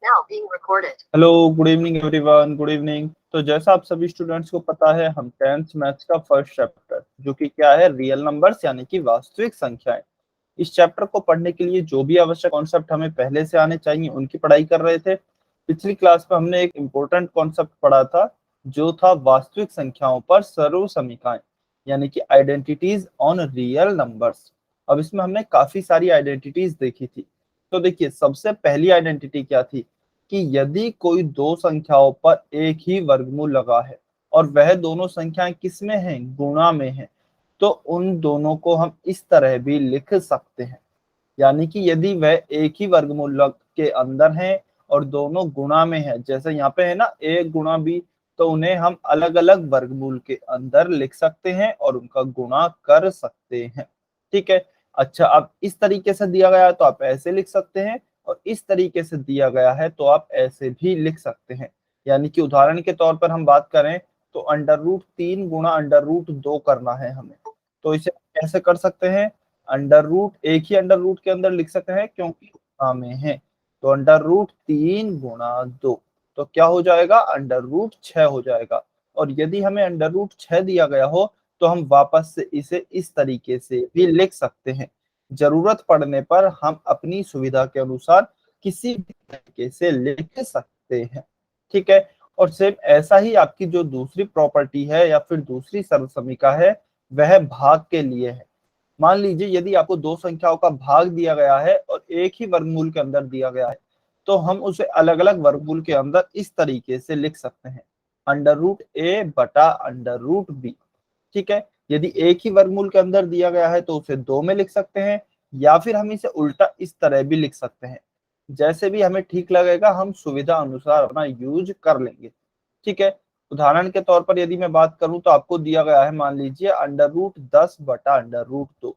Hello, good evening everyone, good evening. तो जैसा आप सभी स्टूडेंट्स को पता है, हम 10th मैथ्स का फर्स्ट चैप्टर जो कि क्या है, रियल नंबर्स यानी कि वास्तविक संख्याएं, इस चैप्टर को पढ़ने के लिए जो भी आवश्यक कॉन्सेप्ट हमें पहले से आने चाहिए उनकी पढ़ाई कर रहे थे। पिछली क्लास में हमने एक इम्पोर्टेंट कॉन्सेप्ट पढ़ा था जो था वास्तविक संख्याओं पर सर्व समीकाएं यानी कि आइडेंटिटीज ऑन रियल नंबर्स। अब इसमें हमने काफी सारी आइडेंटिटीज देखी थी। तो देखिए, सबसे पहली आइडेंटिटी क्या थी कि यदि कोई दो संख्याओं पर एक ही वर्गमूल लगा है और वह दोनों संख्याएं किस में हैं, गुणा में हैं, तो उन दोनों को हम इस तरह भी लिख सकते हैं। यानी कि यदि वह एक ही वर्गमूल के अंदर हैं और दोनों गुणा में है, जैसे यहाँ पे है ना a गुणा b, तो उन्हें हम अलग अलग वर्गमूल के अंदर लिख सकते हैं और उनका गुणा कर सकते हैं। ठीक है। अच्छा, अब इस तरीके से दिया गया है तो आप ऐसे लिख सकते हैं, और इस तरीके से दिया गया है तो आप ऐसे भी लिख सकते हैं। यानी कि उदाहरण के तौर पर हम बात करें तो अंडर रूट 3 गुणा अंडर रूट 2 करना है हमें, तो इसे कैसे कर सकते हैं, अंडर रूट एक ही अंडर रूट के अंदर लिख सकते हैं क्योंकि गुणा में है। तो अंडर रूट 3 गुणा 2, तो क्या हो जाएगा, अंडर रूट 6 हो जाएगा। और यदि हमें अंडर रूट 6 दिया गया हो तो हम वापस से इसे इस तरीके से भी लिख सकते हैं। जरूरत पड़ने पर हम अपनी सुविधा के अनुसार किसी भी तरीके से लिख सकते हैं। ठीक है। और सेम ऐसा ही आपकी जो दूसरी प्रॉपर्टी है या फिर दूसरी सर्वसमीका है, वह भाग के लिए है। मान लीजिए यदि आपको दो संख्याओं का भाग दिया गया है और एक ही वर्गमूल के अंदर दिया गया है, तो हम उसे अलग अलग वर्गमूल के अंदर इस तरीके से लिख सकते हैं, अंडर रूट a/अंडर रूट b। ठीक है। यदि एक ही वर्गमूल के अंदर दिया गया है तो उसे दो में लिख सकते हैं, या फिर हम इसे उल्टा इस तरह भी लिख सकते हैं। जैसे भी हमें ठीक लगेगा हम सुविधा अनुसार अपना यूज कर लेंगे। ठीक है। उदाहरण के तौर पर यदि मैं बात करूं तो आपको दिया गया है, मान लीजिए अंडर रूट 10/अंडर रूट 2।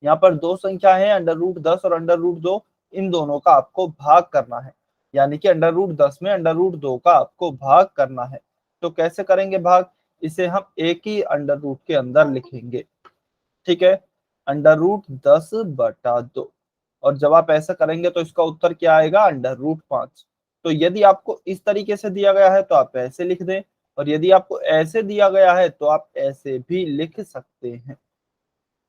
यहाँ पर दो संख्या है, अंडर रूट 10 और अंडर रूट 2, इन दोनों का आपको भाग करना है। यानी कि अंडर रूट 10 में अंडर रूट 2 का आपको भाग करना है। तो कैसे करेंगे भाग, इसे हम एक ही अंडर रूट के अंदर लिखेंगे। ठीक है। Under root 10/2। और जब आप ऐसा करेंगे तो इसका उत्तर क्या आएगा, अंडर रूट 5। तो यदि आपको इस तरीके से दिया गया है तो आप ऐसे लिख दें, और यदि आपको ऐसे दिया गया है तो आप ऐसे भी लिख सकते हैं।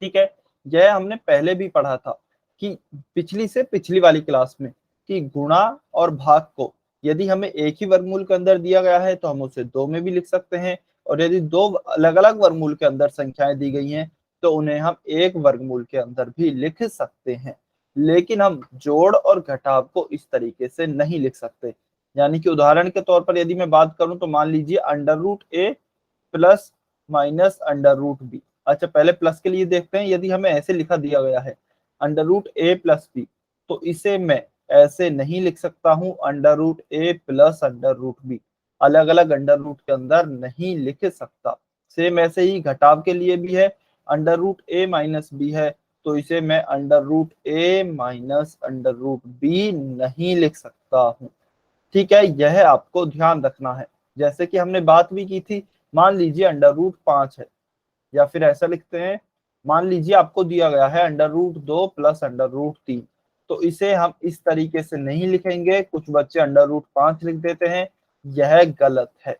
ठीक है। यह हमने पहले भी पढ़ा था कि पिछली से पिछली वाली क्लास में, कि गुणा और भाग को यदि हमें एक ही वर्गमूल के अंदर दिया गया है तो हम उसे दो में भी लिख सकते हैं, और यदि दो अलग अलग वर्गमूल के अंदर संख्याएं दी गई हैं तो उन्हें हम एक वर्गमूल के अंदर भी लिख सकते हैं। लेकिन हम जोड़ और घटाव को इस तरीके से नहीं लिख सकते। यानी कि उदाहरण के तौर पर यदि मैं बात करूं तो मान लीजिए अंडर रूट a+-अंडर रूट b। अच्छा, पहले प्लस के लिए देखते हैं। यदि हमें ऐसे लिखा दिया गया है अंडर रूट a+b, तो इसे मैं ऐसे नहीं लिख सकता हूं, अंडर रूट a+अंडर रूट b। अलग अलग अंडर रूट के अंदर नहीं लिख सकता। सेम ऐसे ही घटाव के लिए भी है, अंडर रूट a-b है, तो इसे मैं अंडर रूट a-अंडर रूट b नहीं लिख सकता हूं। ठीक है, यह आपको ध्यान रखना है। जैसे कि हमने बात भी की थी, मान लीजिए अंडर रूट 5 है, या फिर ऐसा लिखते हैं, मान लीजिए आपको दिया गया है अंडर रूट 2 + अंडर रूट 3, तो इसे हम इस तरीके से नहीं लिखेंगे। कुछ बच्चे अंडर रूट 5 लिख देते हैं, यह गलत है।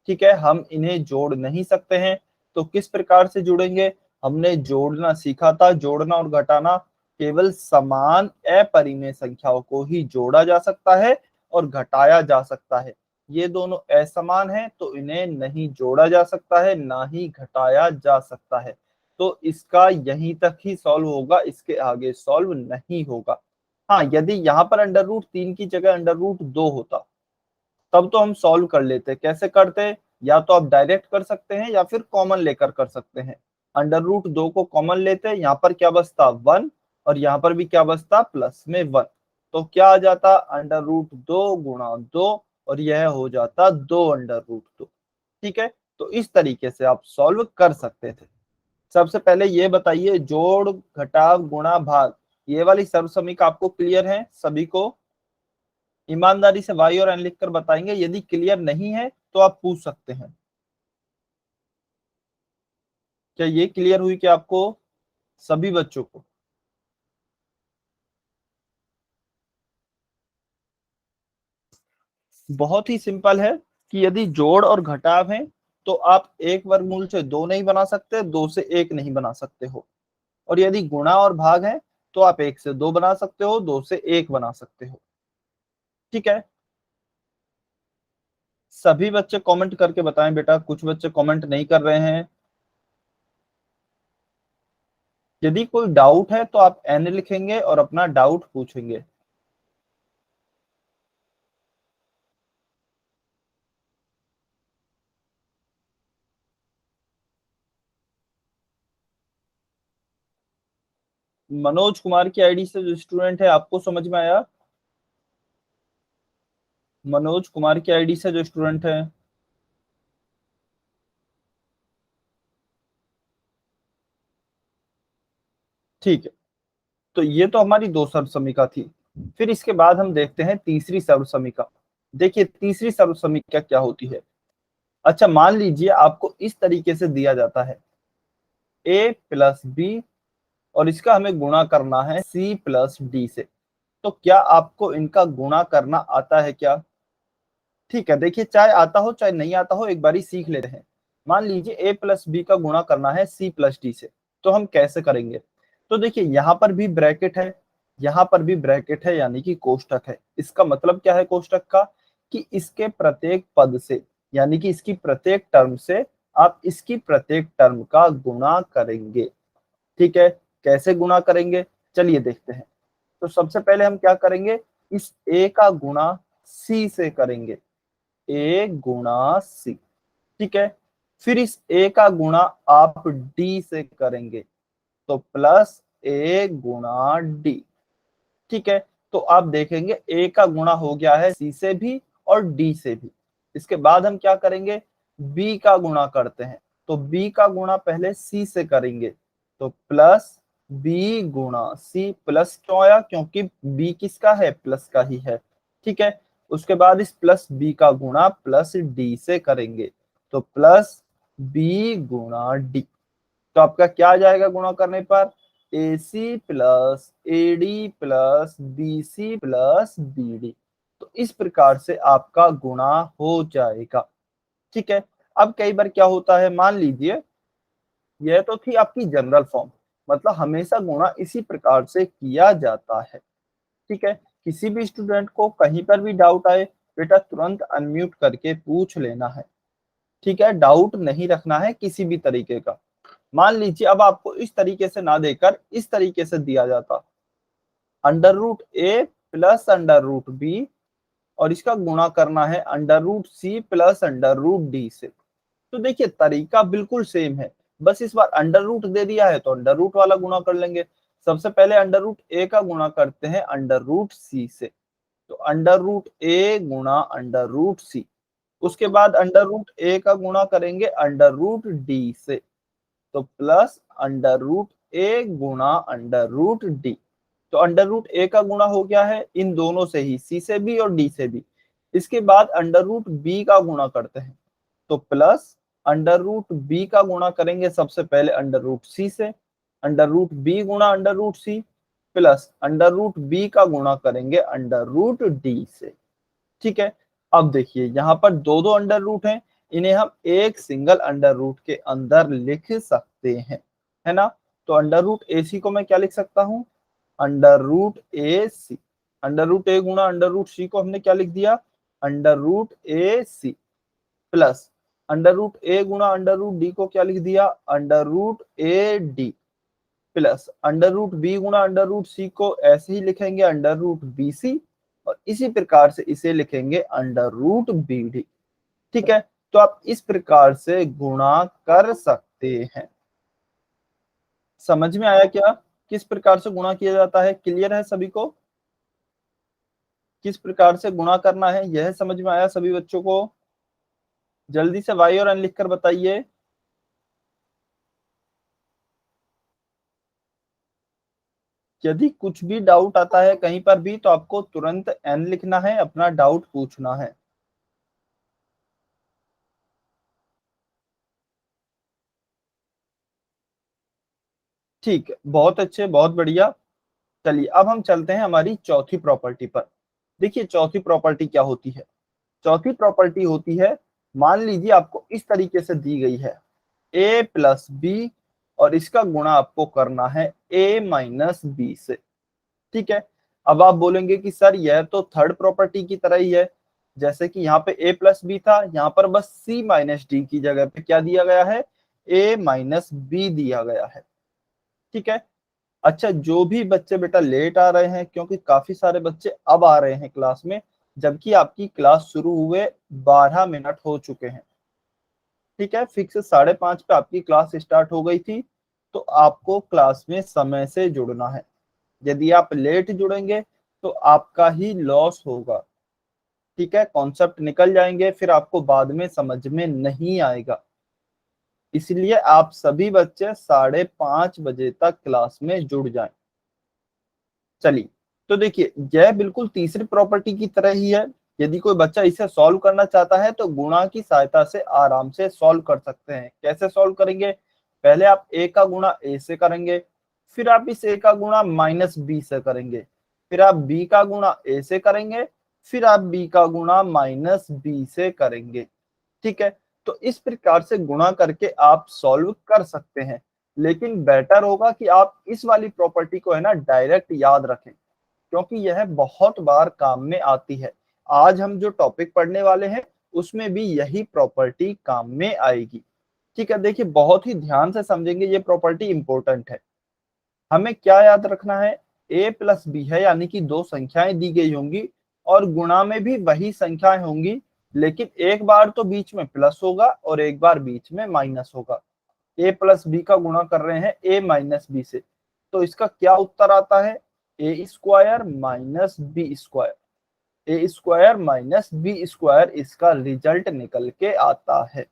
ठीक है, हम इन्हें जोड़ नहीं सकते हैं। तो किस प्रकार से जुड़ेंगे, हमने जोड़ना सीखा था, जोड़ना और घटाना केवल समान अपरिमेय संख्याओं को ही जोड़ा जा सकता है और घटाया जा सकता है। ये दोनों असमान हैं तो इन्हें नहीं जोड़ा जा सकता है, ना ही घटाया जा सकता है। तो इसका यहीं तक ही सॉल्व होगा, इसके आगे सॉल्व नहीं होगा। हाँ, यदि यहाँ पर अंडर रूट 3 की जगह अंडर रूट 2 होता तब तो हम सॉल्व कर लेते। कैसे करते, या तो आप डायरेक्ट कर सकते हैं या फिर कॉमन लेकर कर सकते हैं। अंडर रूट 2 को कॉमन लेते, यहाँ पर क्या बचता 1, और यहाँ पर भी क्या बचता प्लस में 1। तो क्या आ जाता, अंडर रूट 2 × 2, और यह हो जाता 2 अंडर रूट 2। ठीक है। तो इस तरीके से आप सॉल्व कर सकते थे। सबसे पहले ये बताइए, जोड़ घटाव गुणा भाग, ये वाली सर्वसमीका आपको क्लियर है सभी को? ईमानदारी से वाई और एन लिखकर बताएंगे। यदि क्लियर नहीं है तो आप पूछ सकते हैं। क्या ये क्लियर हुई कि आपको, सभी बच्चों को? बहुत ही सिंपल है कि यदि जोड़ और घटाव है तो आप एक वर्गमूल से दो नहीं बना सकते, दो से एक नहीं बना सकते हो। और यदि गुणा और भाग है तो आप एक से दो बना सकते हो, दो से एक बना सकते हो। ठीक है, सभी बच्चे कमेंट करके बताएं बेटा, कुछ बच्चे कमेंट नहीं कर रहे हैं। यदि कोई डाउट है तो आप एन लिखेंगे और अपना डाउट पूछेंगे। मनोज कुमार की आईडी से जो स्टूडेंट है, आपको समझ में आया? मनोज कुमार की आईडी से जो स्टूडेंट है, ठीक है। तो ये तो हमारी दो सर्व समीका थी। फिर इसके बाद हम देखते हैं तीसरी सर्व समीका। देखिए तीसरी सर्व समीका क्या होती है। अच्छा, मान लीजिए आपको इस तरीके से दिया जाता है a प्लस बी, और इसका हमें गुणा करना है c प्लस डी से। तो क्या आपको इनका गुणा करना आता है क्या? ठीक है, देखिए चाहे आता हो चाहे नहीं आता हो, एक बारी सीख लेते हैं। मान लीजिए a प्लस बी का गुणा करना है c प्लस डी से, तो हम कैसे करेंगे? तो देखिए यहाँ पर भी ब्रैकेट है, यहाँ पर भी ब्रैकेट है, यानी कि कोष्टक है। इसका मतलब क्या है कोष्टक का? कि इसके प्रत्येक पद से, यानी कि इसकी प्रत्येक टर्म से आप इसकी प्रत्येक टर्म का गुणा करेंगे। ठीक है, कैसे गुणा करेंगे चलिए देखते हैं। तो सबसे पहले हम क्या करेंगे, इस a का गुणा c से करेंगे, a गुणा सी। ठीक है, फिर इस a का गुणा आप d से करेंगे, तो प्लस a गुणा d। ठीक है, तो आप देखेंगे a का गुणा हो गया है c से भी और d से भी। इसके बाद हम क्या करेंगे, b का गुणा करते हैं। तो b का गुणा पहले c से करेंगे, तो प्लस b गुणा c। प्लस क्यों आया? क्योंकि b किसका है? प्लस का ही है। ठीक है, उसके बाद इस प्लस b का गुणा प्लस d से करेंगे, तो प्लस b गुणा d। तो आपका क्या आ जाएगा गुणा करने पर? A C plus A D plus B C plus B D. तो इस प्रकार से आपका गुणा हो जाएगा। ठीक है, अब कई बार क्या होता है, मान लीजिए यह तो थी आपकी जनरल फॉर्म, मतलब हमेशा गुणा इसी प्रकार से किया जाता है। ठीक है, किसी भी स्टूडेंट को कहीं पर भी डाउट आए, बेटा तुरंत अनम्यूट करके पूछ लेना है। ठीक है, डाउट नहीं रखना है किसी भी तरीके का। मान लीजिए अब आपको इस तरीके से ना देकर इस तरीके से दिया जाता, अंडर रूट ए प्लस अंडर रूट बी, और इसका गुणा करना है under root c plus under root d से। तो देखिए तरीका बिल्कुल सेम है, बस इस बार अंडर रूट दे दिया है तो अंडर रूट वाला गुणा कर लेंगे। सबसे पहले अंडर रूट ए का गुणा करते हैं अंडर रूट सी से, तो अंडर रूट ए गुणा अंडर रूट सी। उसके बाद अंडर रूट ए का गुणा करेंगे अंडर रूट डी से, तो प्लस अंडर रूट ए गुणा अंडर रूट डी। तो अंडर रूट ए का गुणा हो गया है इन दोनों से ही, सी से भी और डी से भी। इसके बाद अंडर रूट बी का गुणा करते हैं, तो प्लस अंडर रूट बी का गुणा करेंगे सबसे पहले अंडर रूट सी से, अंडर रूट बी गुणा under root c, plus under root b का गुणा करेंगे अंडर रूट डी से। ठीक है, अब देखिए यहाँ पर दो दो अंडर रूट हैं, इन्हें हम एक सिंगल अंडर रूट के अंदर लिख सकते हैं, है ना? तो अंडर रूट ए सी को मैं क्या लिख सकता हूँ? Under root a c. Under root a गुणा अंडर रूट सी को हमने क्या लिख दिया? Under root a C, plus under root a गुणा अंडर रूट डी को क्या लिख दिया? Under root a D, plus under root B गुणा अंडर रूट सी को ऐसे ही लिखेंगे अंडर रूट बी सी, और इसी प्रकार से इसे लिखेंगे अंडर रूट बी डी। ठीक है, तो आप इस प्रकार से गुणा कर सकते हैं। समझ में आया क्या किस प्रकार से गुणा किया जाता है? क्लियर है सभी को? किस प्रकार से गुणा करना है यह समझ में आया सभी बच्चों को? जल्दी से वाई और एन लिखकर बताइए। यदि कुछ भी डाउट आता है कहीं पर भी तो आपको तुरंत एन लिखना है, अपना डाउट पूछना है। ठीक है, बहुत अच्छे, बहुत बढ़िया। चलिए अब हम चलते हैं हमारी चौथी प्रॉपर्टी पर। देखिए चौथी प्रॉपर्टी क्या होती है। चौथी प्रॉपर्टी होती है, मान लीजिए आपको इस तरीके से दी गई है a प्लस बी और इसका गुणा आपको करना है a माइनस बी से। ठीक है, अब आप बोलेंगे कि सर यह तो थर्ड प्रॉपर्टी की तरह ही है, जैसे कि यहाँ पे a प्लस बी था, यहाँ पर बस c माइनस डी की जगह पे क्या दिया गया है, a माइनस बी दिया गया है। ठीक है, अच्छा जो भी बच्चे बेटा लेट आ रहे हैं, क्योंकि काफी सारे बच्चे अब आ रहे हैं क्लास में, जबकि आपकी क्लास शुरू हुए 12 मिनट हो चुके हैं। ठीक है, फिक्स 5:30 पे आपकी क्लास स्टार्ट हो गई थी, तो आपको क्लास में समय से जुड़ना है। यदि आप लेट जुड़ेंगे तो आपका ही लॉस होगा। ठीक है, कॉन्सेप्ट निकल जाएंगे, फिर आपको बाद में समझ में नहीं आएगा। इसलिए आप सभी बच्चे 5:30 बजे तक क्लास में जुड़ जाएं। चलिए, तो देखिए यह बिल्कुल तीसरी प्रॉपर्टी की तरह ही है। यदि कोई बच्चा इसे सॉल्व करना चाहता है तो गुणा की सहायता से आराम से सॉल्व कर सकते हैं। कैसे सॉल्व करेंगे, पहले आप a का गुणा a से करेंगे, फिर आप इस a का गुणा माइनस b से करेंगे, फिर आप b का गुणा a से करेंगे, फिर आप b का गुणा माइनस b से करेंगे। ठीक है, तो इस प्रकार से गुणा करके आप सॉल्व कर सकते हैं, लेकिन बेटर होगा कि आप इस वाली प्रॉपर्टी को है ना डायरेक्ट याद रखें, क्योंकि यह बहुत बार काम में आती है। आज हम जो टॉपिक पढ़ने वाले हैं उसमें भी यही प्रॉपर्टी काम में आएगी। ठीक है, देखिए बहुत ही ध्यान से समझेंगे, ये प्रॉपर्टी इंपॉर्टेंट है। हमें क्या याद रखना है, a प्लस बी है, यानी कि दो संख्याएं दी गई होंगी और गुणा में भी वही संख्याएं होंगी, लेकिन एक बार तो बीच में प्लस होगा और एक बार बीच में माइनस होगा। a प्लस बी का गुणा कर रहे हैं a माइनस बी से, तो इसका क्या उत्तर आता है, A square minus B square. A square minus B square इसका रिजल्ट निकल के आता है।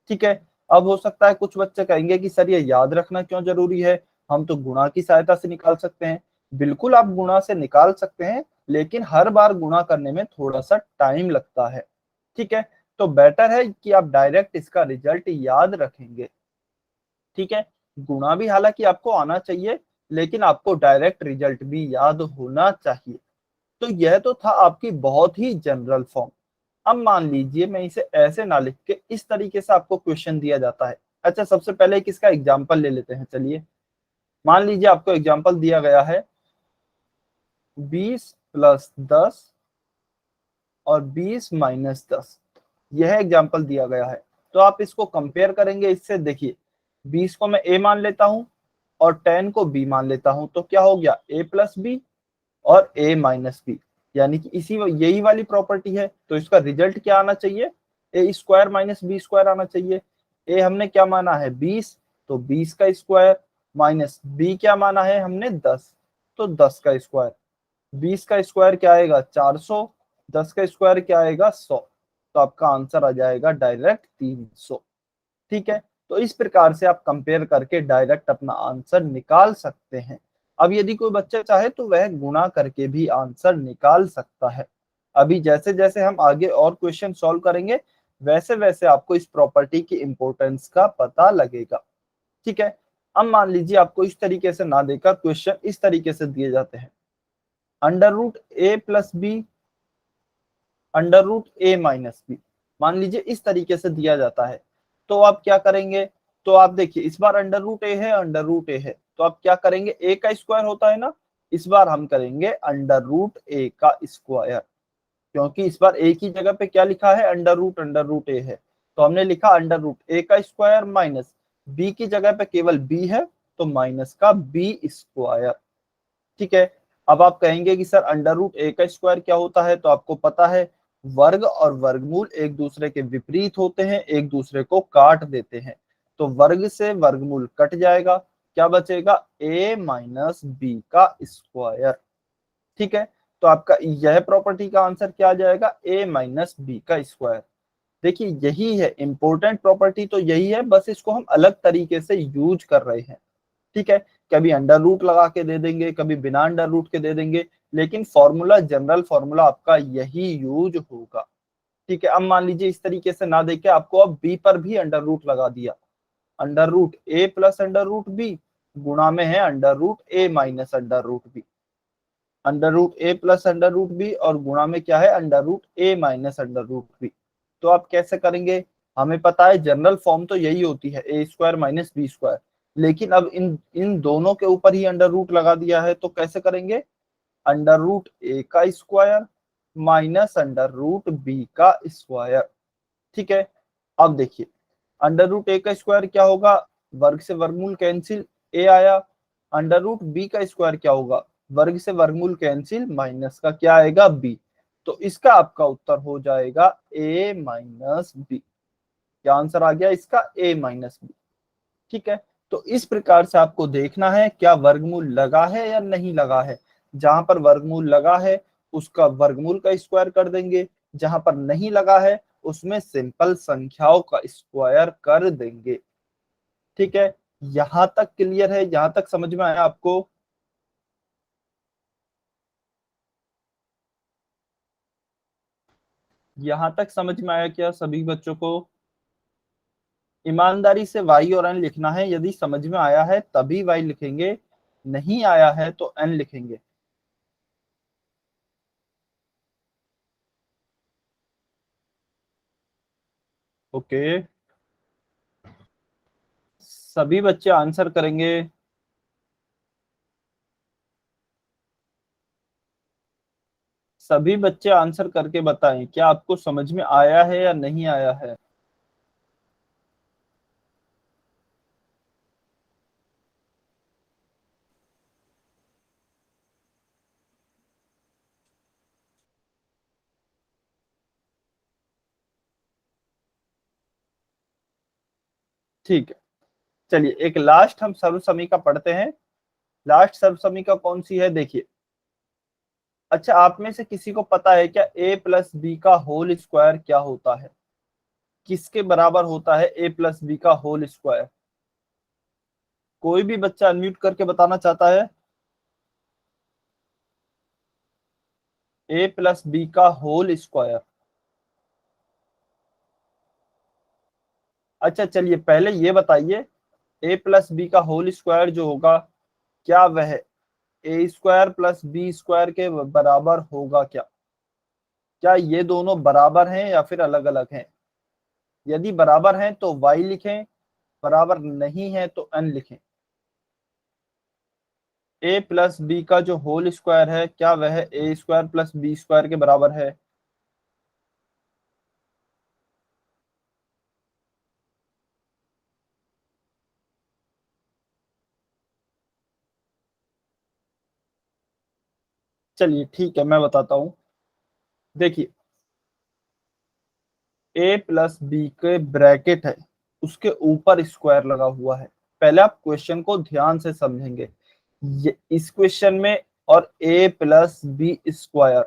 ठीक है, अब हो सकता है कुछ बच्चे कहेंगे कि सर ये याद रखना क्यों जरूरी है, हम तो गुणा की सहायता से निकाल सकते हैं। बिल्कुल आप गुणा से निकाल सकते हैं, लेकिन हर बार गुणा करने में थोड़ा सा टाइम लगता है। ठीक है, तो बेटर है कि आप डायरेक्ट इसका रिजल्ट याद रखेंगे। ठीक है, गुणा भी हालांकि आपको आना चाहिए, लेकिन आपको डायरेक्ट रिजल्ट भी याद होना चाहिए। तो यह तो था आपकी बहुत ही जनरल फॉर्म। अब मान लीजिए मैं इसे ऐसे ना लिख के इस तरीके से आपको क्वेश्चन दिया जाता है। अच्छा, सबसे पहले किसका एग्जाम्पल ले लेते हैं। चलिए, मान लीजिए आपको एग्जाम्पल दिया गया है 20 प्लस 10 और 20 माइनस 10, यह एग्जाम्पल दिया गया है। तो आप इसको कंपेयर करेंगे इससे। देखिए 20 को मैं a मान लेता हूं और 10 को b मान लेता हूं, तो क्या हो गया, a प्लस बी और a माइनस बी, यानी कि इसी यही वाली प्रॉपर्टी है। तो इसका रिजल्ट क्या आना चाहिए, ए स्क्वायर माइनस बी स्क्वायर आना चाहिए। ए हमने क्या माना है 20, तो 20 का स्क्वायर, माइनस बी क्या माना है हमने 10, तो 10 का स्क्वायर। 20 का स्क्वायर क्या आएगा 400, 10 का स्क्वायर क्या आएगा 100, तो आपका आंसर आ जाएगा डायरेक्ट 300। ठीक है, तो इस प्रकार से आप कंपेयर करके डायरेक्ट अपना आंसर निकाल सकते हैं। अब यदि कोई बच्चा चाहे तो वह गुणा करके भी आंसर निकाल सकता है। अभी जैसे जैसे हम आगे और क्वेश्चन सॉल्व करेंगे, वैसे वैसे आपको इस प्रॉपर्टी की इंपॉर्टेंस का पता लगेगा। ठीक है, अब मान लीजिए आपको इस तरीके से ना देकर क्वेश्चन इस तरीके से दिए जाते हैं, अंडर रूट ए प्लस बी अंडर रूट ए माइनस बी, मान लीजिए इस तरीके से दिया जाता है। तो आप क्या करेंगे, तो आप देखिए इस बार अंडर रूट ए है, अंडर रूट ए है, तो आप क्या करेंगे, ए का स्क्वायर होता है ना, इस बार हम करेंगे अंडर रूट ए का स्क्वायर, क्योंकि इस बार ए की जगह पे क्या लिखा है, अंडर रूट ए है, तो हमने लिखा अंडर रूट ए का स्क्वायर माइनस बी की जगह पे केवल बी है, तो माइनस का बी स्क्वायर। ठीक है, अब आप कहेंगे कि सर अंडर रूट ए का स्क्वायर क्या होता है, तो आपको पता है वर्ग और वर्गमूल एक दूसरे के विपरीत होते हैं, एक दूसरे को काट देते हैं, तो वर्ग से वर्गमूल कट जाएगा, क्या बचेगा, ए माइनस बी का स्क्वायर। ठीक है, तो आपका यह प्रॉपर्टी का आंसर क्या आ जाएगा, ए माइनस बी का स्क्वायर। देखिए यही है इंपॉर्टेंट प्रॉपर्टी, तो यही है, बस इसको हम अलग तरीके से यूज कर रहे हैं। ठीक है, कभी अंडर रूट लगा के दे देंगे, कभी बिना अंडर रूट के दे देंगे, लेकिन फॉर्मूला जनरल फॉर्मूला आपका यही यूज होगा। ठीक है, अब मान लीजिए इस तरीके से ना देके आपको अब बी पर भी अंडर रूट लगा दिया, अंडर रूट ए प्लस अंडर रूट बी गुणा में है अंडर रूट ए minus under root B. Under root ए प्लस अंडर रूट बी और गुणा में क्या है अंडर रूट ए माइनस अंडर रूट बी। तो आप कैसे करेंगे, हमें पता है जनरल फॉर्म तो यही होती है A square minus B square, लेकिन अब इन इन दोनों के ऊपर ही अंडर रूट लगा दिया है तो कैसे करेंगे, अंडर रूट ए का square minus under root b का स्क्वायर। ठीक है, अब देखिए अंडर रूट ए का स्क्वायर क्या होगा, वर्ग से वर्गमूल कैंसिल, ए आया। अंडर रूट बी का स्क्वायर क्या होगा, वर्ग से वर्गमूल कैंसिल, माइनस का क्या आएगा बी। तो इसका आपका उत्तर हो जाएगा ए माइनस बी। क्या आंसर आ गया इसका, ए माइनस बी। ठीक है, तो इस प्रकार से आपको देखना है क्या वर्गमूल लगा है या नहीं लगा है। जहां पर वर्गमूल लगा है उसका वर्गमूल का स्क्वायर कर देंगे, जहां पर नहीं लगा है उसमें सिंपल संख्याओं का स्क्वायर कर देंगे। ठीक है, यहां तक क्लियर है, यहां तक समझ में आया आपको। यहां तक समझ में आया क्या सभी बच्चों को। ईमानदारी से वाई और एन लिखना है, यदि समझ में आया है तभी वाई लिखेंगे, नहीं आया है तो एन लिखेंगे। ओके, सभी बच्चे आंसर करेंगे। सभी बच्चे आंसर करके बताएं क्या आपको समझ में आया है या नहीं आया है। ठीक है, चलिए एक लास्ट हम सर्वसमीका पढ़ते हैं। लास्ट सर्वसमीका कौन सी है देखिए। अच्छा, आप में से किसी को पता है क्या ए प्लस बी का होल स्क्वायर क्या होता है, किसके बराबर होता है ए प्लस बी का होल स्क्वायर। कोई भी बच्चा अनम्यूट करके बताना चाहता है। ए प्लस बी का होल स्क्वायर। अच्छा चलिए पहले ये बताइए, ए प्लस बी का होल स्क्वायर जो होगा क्या वह ए स्क्वायर प्लस बी स्क्वायर के बराबर होगा क्या। क्या ये दोनों बराबर हैं या फिर अलग अलग हैं। यदि बराबर हैं तो y लिखें, बराबर नहीं है तो n लिखें। a प्लस बी का जो होल स्क्वायर है क्या वह ए स्क्वायर प्लस बी स्क्वायर के बराबर है। चलिए ठीक है मैं बताता हूं। देखिए a प्लस बी के ब्रैकेट है, उसके ऊपर स्क्वायर लगा हुआ है। पहले आप क्वेश्चन को ध्यान से समझेंगे, ये इस क्वेश्चन में और a प्लस बी स्क्वायर,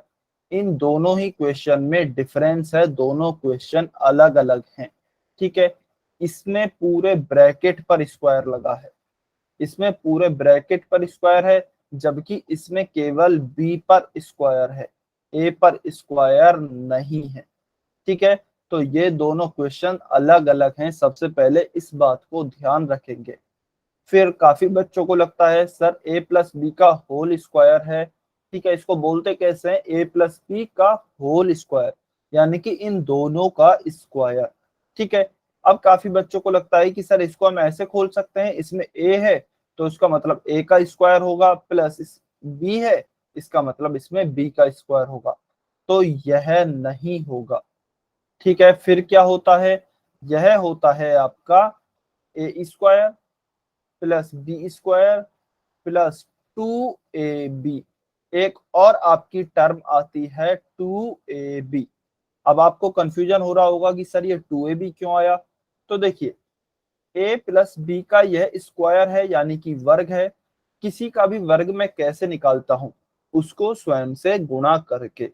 इन दोनों ही क्वेश्चन में डिफरेंस है, दोनों क्वेश्चन अलग अलग हैं। ठीक है, इसमें पूरे ब्रैकेट पर स्क्वायर लगा है, इसमें पूरे ब्रैकेट पर स्क्वायर है, जबकि इसमें केवल बी पर स्क्वायर है, ए पर स्क्वायर नहीं है। ठीक है, तो ये दोनों क्वेश्चन अलग अलग हैं, सबसे पहले इस बात को ध्यान रखेंगे। फिर काफी बच्चों को लगता है सर ए प्लस बी का होल स्क्वायर है। ठीक है, इसको बोलते कैसे हैं, ए प्लस बी का होल स्क्वायर, यानी कि इन दोनों का स्क्वायर। ठीक है, अब काफी बच्चों को लगता है कि सर इसको हम ऐसे खोल सकते हैं, इसमें ए है तो इसका मतलब ए का स्क्वायर होगा, प्लस इस बी है इसका मतलब इसमें बी का स्क्वायर होगा। तो यह नहीं होगा। ठीक है, फिर क्या होता है, यह होता है आपका A square plus B square plus 2ab। एक और आपकी टर्म आती है 2ab। अब आपको कंफ्यूजन हो रहा होगा कि सर ये 2ab क्यों आया। तो देखिए a प्लस बी का यह स्क्वायर है यानी कि वर्ग है, किसी का भी वर्ग मैं कैसे निकालता हूं, उसको स्वयं से गुणा करके।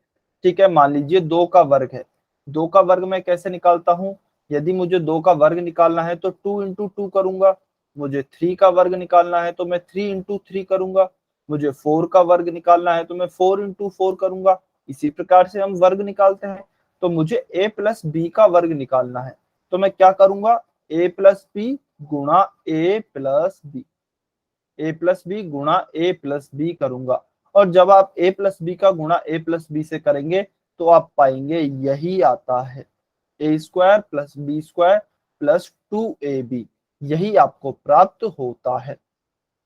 ठीक है, मान लीजिए 2 का वर्ग है, 2 का वर्ग मैं कैसे निकालता हूं, यदि मुझे 2 का वर्ग निकालना है तो 2 इंटू 2 करूंगा, मुझे 3 का वर्ग निकालना है तो मैं 3 इंटू 3 करूंगा, मुझे 4 का वर्ग निकालना है तो मैं 4 इंटू 4 करूंगा। इसी प्रकार से हम वर्ग निकालते हैं। तो मुझे a प्लस बी का वर्ग निकालना है तो मैं क्या करूंगा, ए प्लस बी गुणा ए प्लस बी, ए प्लस बी गुणा ए प्लस बी करूंगा। और जब आप a प्लस बी का गुणा a प्लस बी से करेंगे तो आप पाएंगे यही आता है, a square plus B square plus 2ab, यही आपको प्राप्त होता है।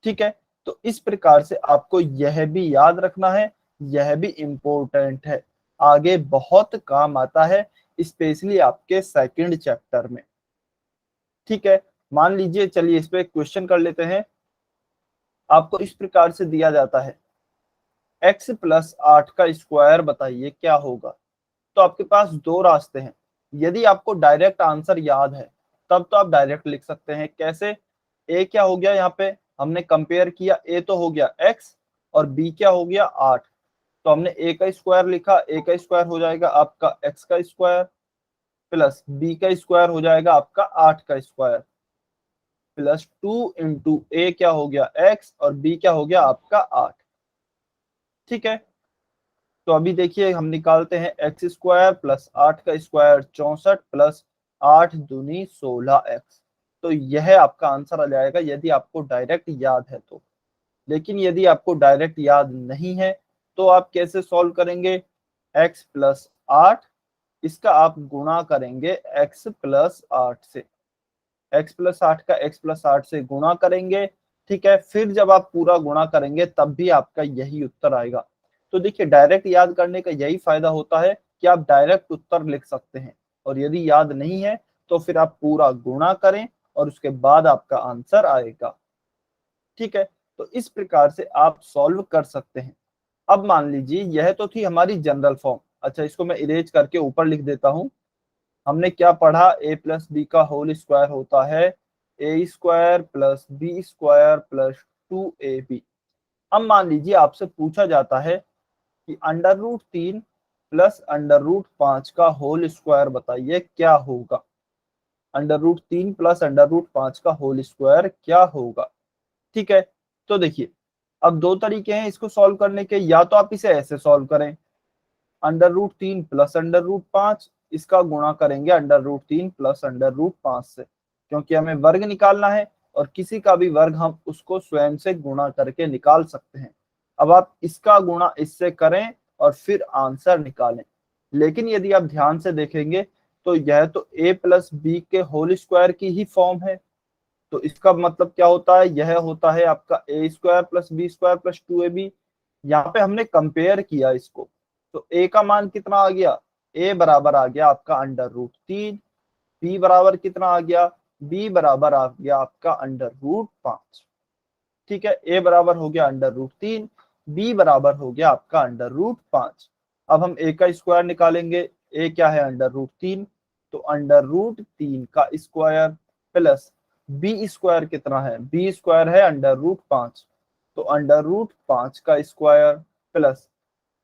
ठीक है, तो इस प्रकार से आपको यह भी याद रखना है, यह भी इंपॉर्टेंट है, आगे बहुत काम आता है, स्पेशली आपके सेकंड चैप्टर में। ठीक है, मान लीजिए, चलिए इस पे क्वेश्चन कर लेते हैं। आपको इस प्रकार से दिया जाता है x प्लस 8 का स्क्वायर बताइए क्या होगा। तो आपके पास दो रास्ते हैं। यदि आपको डायरेक्ट आंसर याद है तब तो आप डायरेक्ट लिख सकते हैं। कैसे? a क्या हो गया, यहाँ पे हमने कंपेयर किया, a तो हो गया x और b क्या हो गया 8, तो हमने a का स्क्वायर लिखा, a का स्क्वायर हो जाएगा आपका x का स्क्वायर प्लस b का स्क्वायर हो जाएगा आपका 8 का स्क्वायर प्लस 2 इंटू a क्या हो गया x और b क्या हो गया आपका 8। ठीक है, तो अभी देखिए हम निकालते हैं एक्स स्क्वायर प्लस 8 का स्क्वायर 64 प्लस 8 दूनी 16x। तो यह आपका आंसर आ जाएगा यदि आपको डायरेक्ट याद है तो। लेकिन यदि आपको डायरेक्ट याद नहीं है तो आप कैसे सॉल्व करेंगे? x प्लस 8, इसका आप गुणा करेंगे x प्लस 8 से, x प्लस 8 का x प्लस 8 से गुणा करेंगे। ठीक है, फिर जब आप पूरा गुणा करेंगे तब भी आपका यही उत्तर आएगा। तो देखिए, डायरेक्ट याद करने का यही फायदा होता है कि आप डायरेक्ट उत्तर लिख सकते हैं, और यदि याद नहीं है तो फिर आप पूरा गुणा करें और उसके बाद आपका आंसर आएगा। ठीक है, तो इस प्रकार से आप सॉल्व कर सकते हैं। अब मान लीजिए यह तो थी हमारी जनरल फॉर्म। अच्छा, इसको मैं इरेज करके ऊपर लिख देता हूं। हमने क्या पढ़ा? ए प्लस बी का होल स्क्वायर होता है A square plus B square plus 2ab। अब मान लीजिए आपसे पूछा जाता है कि under root 3 plus under root 5 का होल स्क्वायर बताइए क्या होगा। Under root 3 plus under root 5 का होल स्क्वायर क्या होगा। ठीक है, तो देखिए अब दो तरीके हैं इसको सॉल्व करने के। या तो आप इसे ऐसे सॉल्व करें, under root 3 plus under root 5, इसका गुणा करेंगे under root 3 plus under root 5 से, क्योंकि हमें वर्ग निकालना है और किसी का भी वर्ग हम उसको स्वयं से गुणा करके निकाल सकते हैं। अब आप इसका गुणा इससे करें और फिर आंसर निकालें। लेकिन यदि आप ध्यान से देखेंगे तो यह तो a प्लस बी के होल स्क्वायर की ही फॉर्म है। तो इसका मतलब क्या होता है? यह होता है आपका A square plus B square plus 2ab। यहाँ पे हमने कंपेयर किया इसको, तो a का मान कितना आ गया? a बराबर आ गया आपका अंडर रूट 3। b बराबर कितना आ गया? b बराबर आ गया आपका अंडर रूट 5। ठीक है, a बराबर हो गया अंडर रूट 3, b बराबर हो गया आपका अंडर रूट 5। अब हम a का स्क्वायर निकालेंगे। a क्या है? अंडर रूट 3, तो अंडर रूट 3 का स्क्वायर प्लस बी स्क्वायर कितना है? बी स्क्वायर है अंडर रूट 5, तो अंडर रूट 5 का स्क्वायर प्लस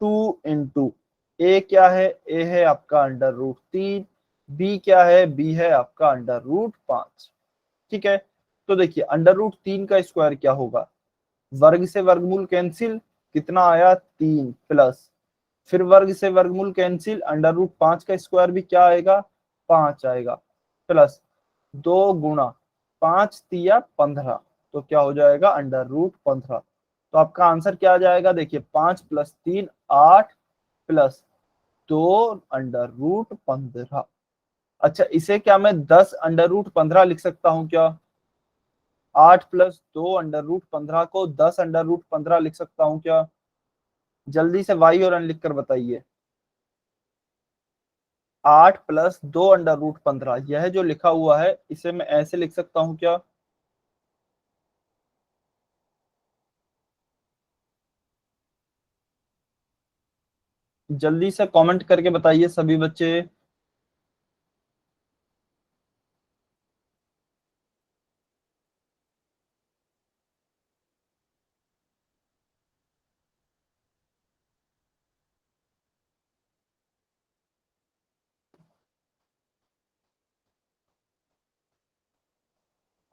2 इंटू ए क्या है? ए है आपका अंडर रूट 3, बी क्या है? बी है आपका अंडर रूट 5। ठीक है, तो देखिए अंडर रूट 3 का स्क्वायर क्या होगा? वर्ग से वर्गमूल कैंसिल, कितना आया? 3 प्लस, फिर वर्ग से वर्गमूल कैंसिल, अंडर रूट 5 का स्क्वायर भी क्या आएगा? 5 आएगा प्लस 2 गुणा 5 तिया 15, तो क्या हो जाएगा? Under root 15। तो आपका आंसर क्या आ जाएगा? देखिए 5 प्लस 3 8 प्लस 2 अंडर रूट 15। अच्छा, इसे क्या मैं 10 अंडर रूट 15 लिख सकता हूँ क्या? 8 प्लस 2 अंडर रूट 15 को 10 अंडर रूट 15 लिख सकता हूँ क्या? जल्दी से वाई और एन लिख कर बताइए। 8 प्लस 2 अंडर रूट 15, यह जो लिखा हुआ है इसे मैं ऐसे लिख सकता हूँ क्या? जल्दी से कमेंट करके बताइए सभी बच्चे।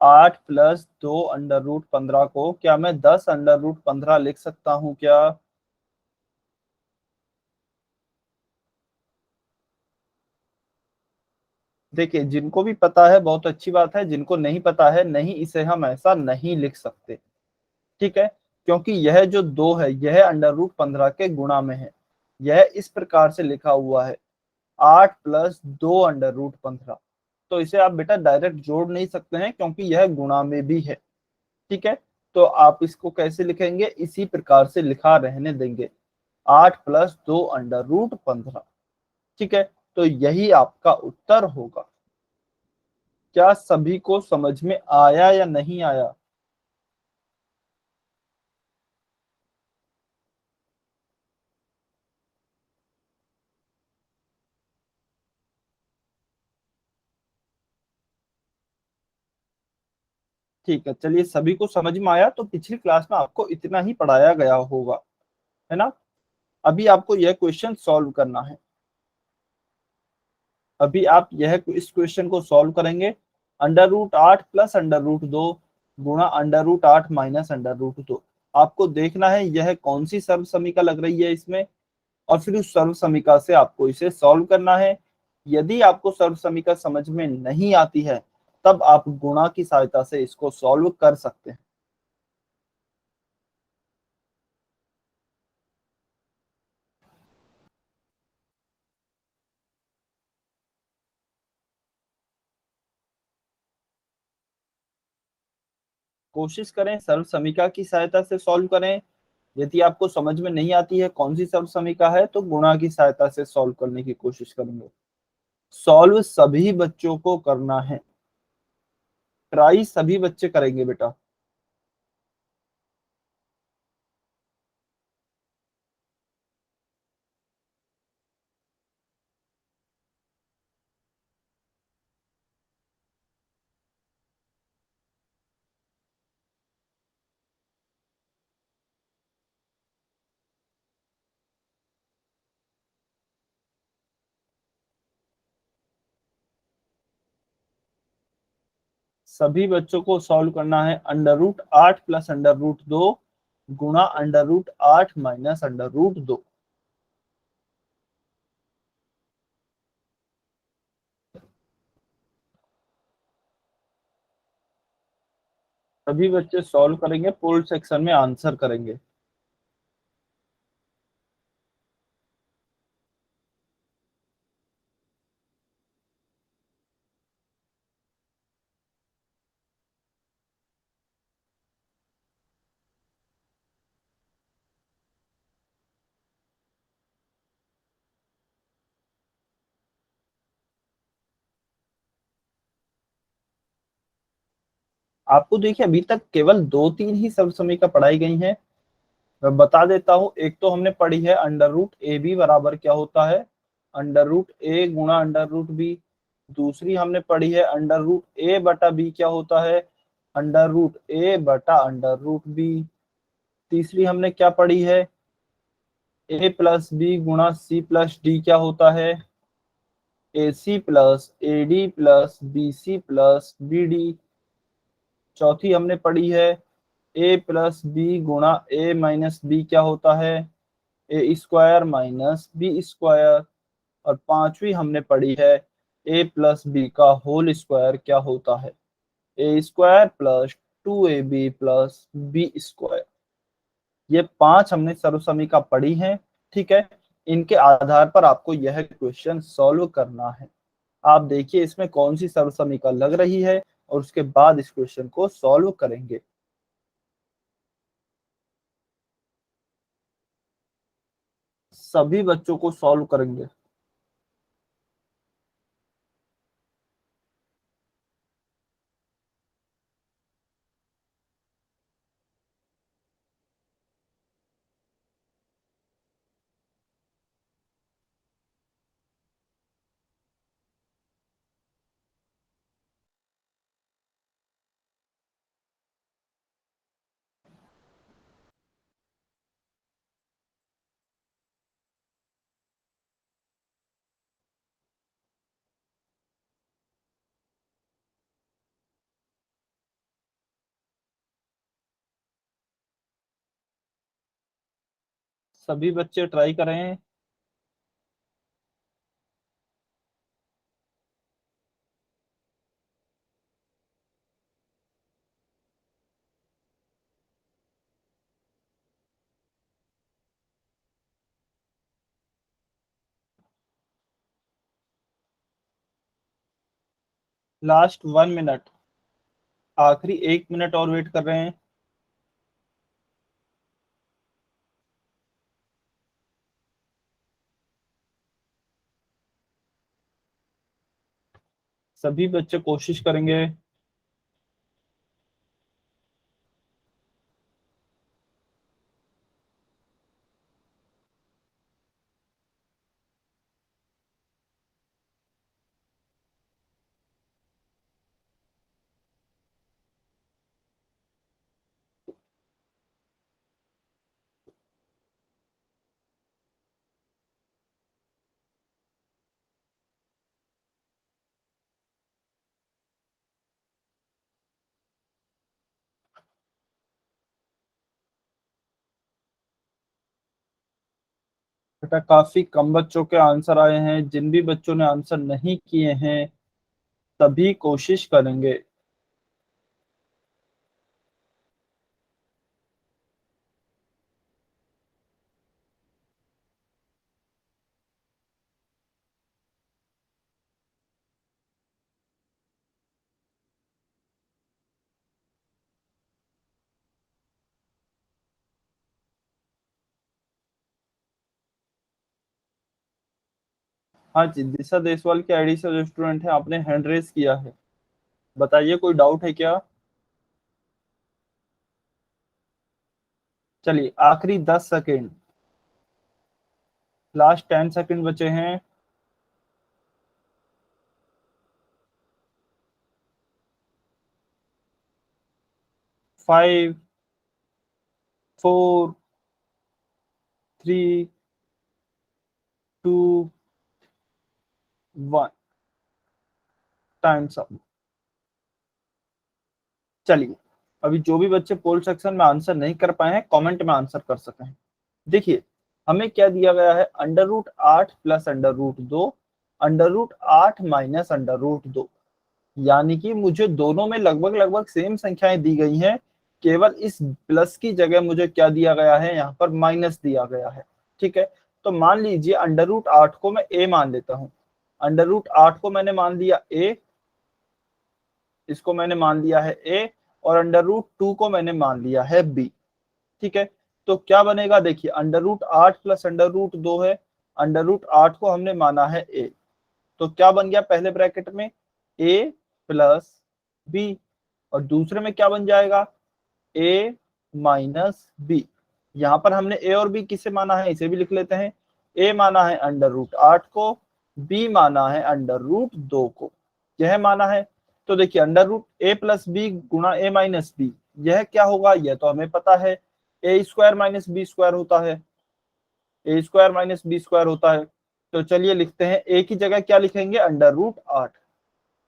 8 प्लस 2 अंडर रूट 15 को क्या मैं 10 अंडर रूट 15 लिख सकता हूँ क्या? देखिए, जिनको भी पता है बहुत अच्छी बात है, जिनको नहीं पता है नहीं, इसे हम ऐसा नहीं लिख सकते। ठीक है, क्योंकि यह जो दो है यह अंडर रूट 15 के गुणा में है। यह इस प्रकार से लिखा हुआ है, 8 प्लस 2 अंडर रूट 15। तो इसे आप बेटा डायरेक्ट जोड़ नहीं सकते हैं क्योंकि यह गुणा में भी है। ठीक है, तो आप इसको कैसे लिखेंगे, इसी प्रकार से लिखा रहने देंगे, 8 प्लस 2 अंडर रूट 15। ठीक है, तो यही आपका उत्तर होगा। क्या सभी को समझ में आया या नहीं आया? ठीक है, चलिए, सभी को समझ में आया तो पिछली क्लास में आपको इतना ही पढ़ाया गया होगा, है ना। अभी आपको यह क्वेश्चन सॉल्व करना है। अभी आप यह इस क्वेश्चन को सॉल्व करेंगे। Under root 8 plus under root 2 गुणा under root 8 minus under root 2। आपको देखना है यह कौन सी सर्व समीका लग रही है इसमें, और फिर उस सर्व समीका से आपको इसे सॉल्व करना है। यदि आपको सर्व समीका समझ में नहीं आती है तब आप गुणा की सहायता से इसको सॉल्व कर सकते हैं। कोशिश करें सर्व समीका की सहायता से सॉल्व करें। यदि आपको समझ में नहीं आती है कौन सी सर्व समीका है तो गुणा की सहायता से सॉल्व करने की कोशिश करेंगे। सॉल्व सभी बच्चों को करना है, ट्राई सभी बच्चे करेंगे बेटा। सभी बच्चों को सॉल्व करना है under root 8 plus under root 2 गुणा under root 8 minus under root 2। सभी बच्चे सॉल्व करेंगे, पूर्ण सेक्शन में आंसर करेंगे। आपको देखिए अभी तक केवल दो तीन ही सर्व समीका पढ़ाई गई हैं। मैं बता देता हूँ, एक तो हमने पढ़ी है अंडर रूट ए बी बराबर क्या होता है, अंडर रूट ए गुणा अंडर रूट बी। दूसरी हमने पढ़ी है अंडर रूट ए बटा बी क्या होता है, अंडर रूट ए बटा अंडर रूट बी। तीसरी हमने क्या पढ़ी है, ए प्लस बी गुणा सी प्लस डी क्या होता है, A C plus A D plus B C plus B D. चौथी हमने पढ़ी है ए प्लस बी गुणा ए माइनस बी क्या होता है, A square minus B square. और पांचवी हमने पढ़ी है ए प्लस बी का होल स्क्वायर क्या होता है, A square plus 2ab plus B square. ये पांच हमने सर्व समीका पढ़ी हैं। ठीक है, इनके आधार पर आपको यह क्वेश्चन सॉल्व करना है। आप देखिए इसमें कौन सी सर्व समीका लग रही है और उसके बाद इस क्वेश्चन को सॉल्व करेंगे। सभी बच्चों को सॉल्व करेंगे। सभी बच्चे ट्राई करें। लास्ट 1 मिनट, आखिरी 1 मिनट और वेट कर रहे हैं। सभी बच्चे कोशिश करेंगे। बेटा काफी कम बच्चों के आंसर आए हैं। जिन भी बच्चों ने आंसर नहीं किए हैं सभी कोशिश करेंगे। हाँ जी, दिशा देशवाल की आईडी से जो स्टूडेंट है आपने हैंड रेस किया है, बताइए कोई डाउट है क्या? चलिए आखिरी 10 सेकेंड, लास्ट 10 सेकेंड बचे हैं। 5, 4, 3, 2, 1, टाइम्स अप। चलिए, अभी जो भी बच्चे पोल सेक्शन में आंसर नहीं कर पाए हैं कमेंट में आंसर कर सके हैं। देखिए हमें क्या दिया गया है, √8 प्लस √2, √8 माइनस √2, यानी कि मुझे दोनों में लगभग लगभग सेम संख्याएं दी गई हैं। केवल इस प्लस की जगह मुझे क्या दिया गया है, यहाँ पर माइनस दिया गया है। ठीक है, तो मान लीजिए √8 को मैं ए मान लेता हूँ। √8 को मैंने मान लिया ए, इसको मैंने मान लिया है ए, और √2 को मैंने मान लिया है बी। ठीक है, तो क्या बनेगा, देखिए √8 प्लस √2 है, √8 को हमने माना है ए, तो क्या बन गया पहले ब्रैकेट में ए प्लस बी, और दूसरे में क्या बन जाएगा ए माइनस बी। यहां पर हमने ए और बी किसे माना है, इसे भी लिख लेते हैं। ए माना है √8 को, बी माना है √2 को, यह माना है। तो देखिए √a+b गुणा a-b, यह क्या होगा, यह तो हमें पता है, a² माइनस बी स्क्वायर होता है, a² माइनस बी स्क्वायर होता है। तो चलिए लिखते हैं, ए की जगह क्या लिखेंगे, √8,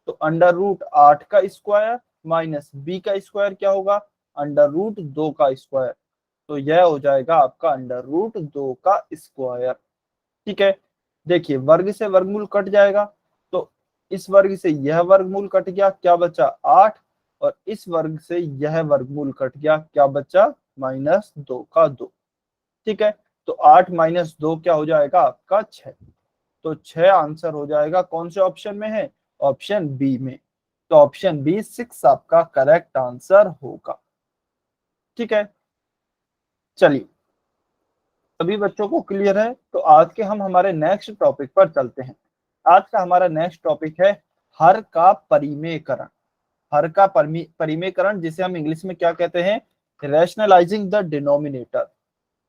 तो √8 का स्क्वायर माइनस बी का स्क्वायर क्या होगा, √2 का स्क्वायर, तो यह हो जाएगा आपका √2 का स्क्वायर। ठीक है, देखिए वर्ग से वर्गमूल कट जाएगा, तो इस वर्ग से यह वर्गमूल कट गया, क्या बचा 8, और इस वर्ग से यह वर्गमूल कट गया, क्या बचा -2 का 2। ठीक है, तो 8 माइनस 2 क्या हो जाएगा आपका 6, तो 6 आंसर हो जाएगा कौन से ऑप्शन में है, ऑप्शन बी में। तो ऑप्शन बी 6 आपका करेक्ट आंसर होगा। ठीक है, चलिए सभी बच्चों को क्लियर है, तो आज के हम हमारे नेक्स्ट टॉपिक पर चलते हैं। आज का हमारा नेक्स्ट टॉपिक है हर का परिमेयकरण। हर का परिमेयकरण, जिसे हम इंग्लिश में क्या कहते हैं, रैशनलाइजिंग द डिनोमिनेटर।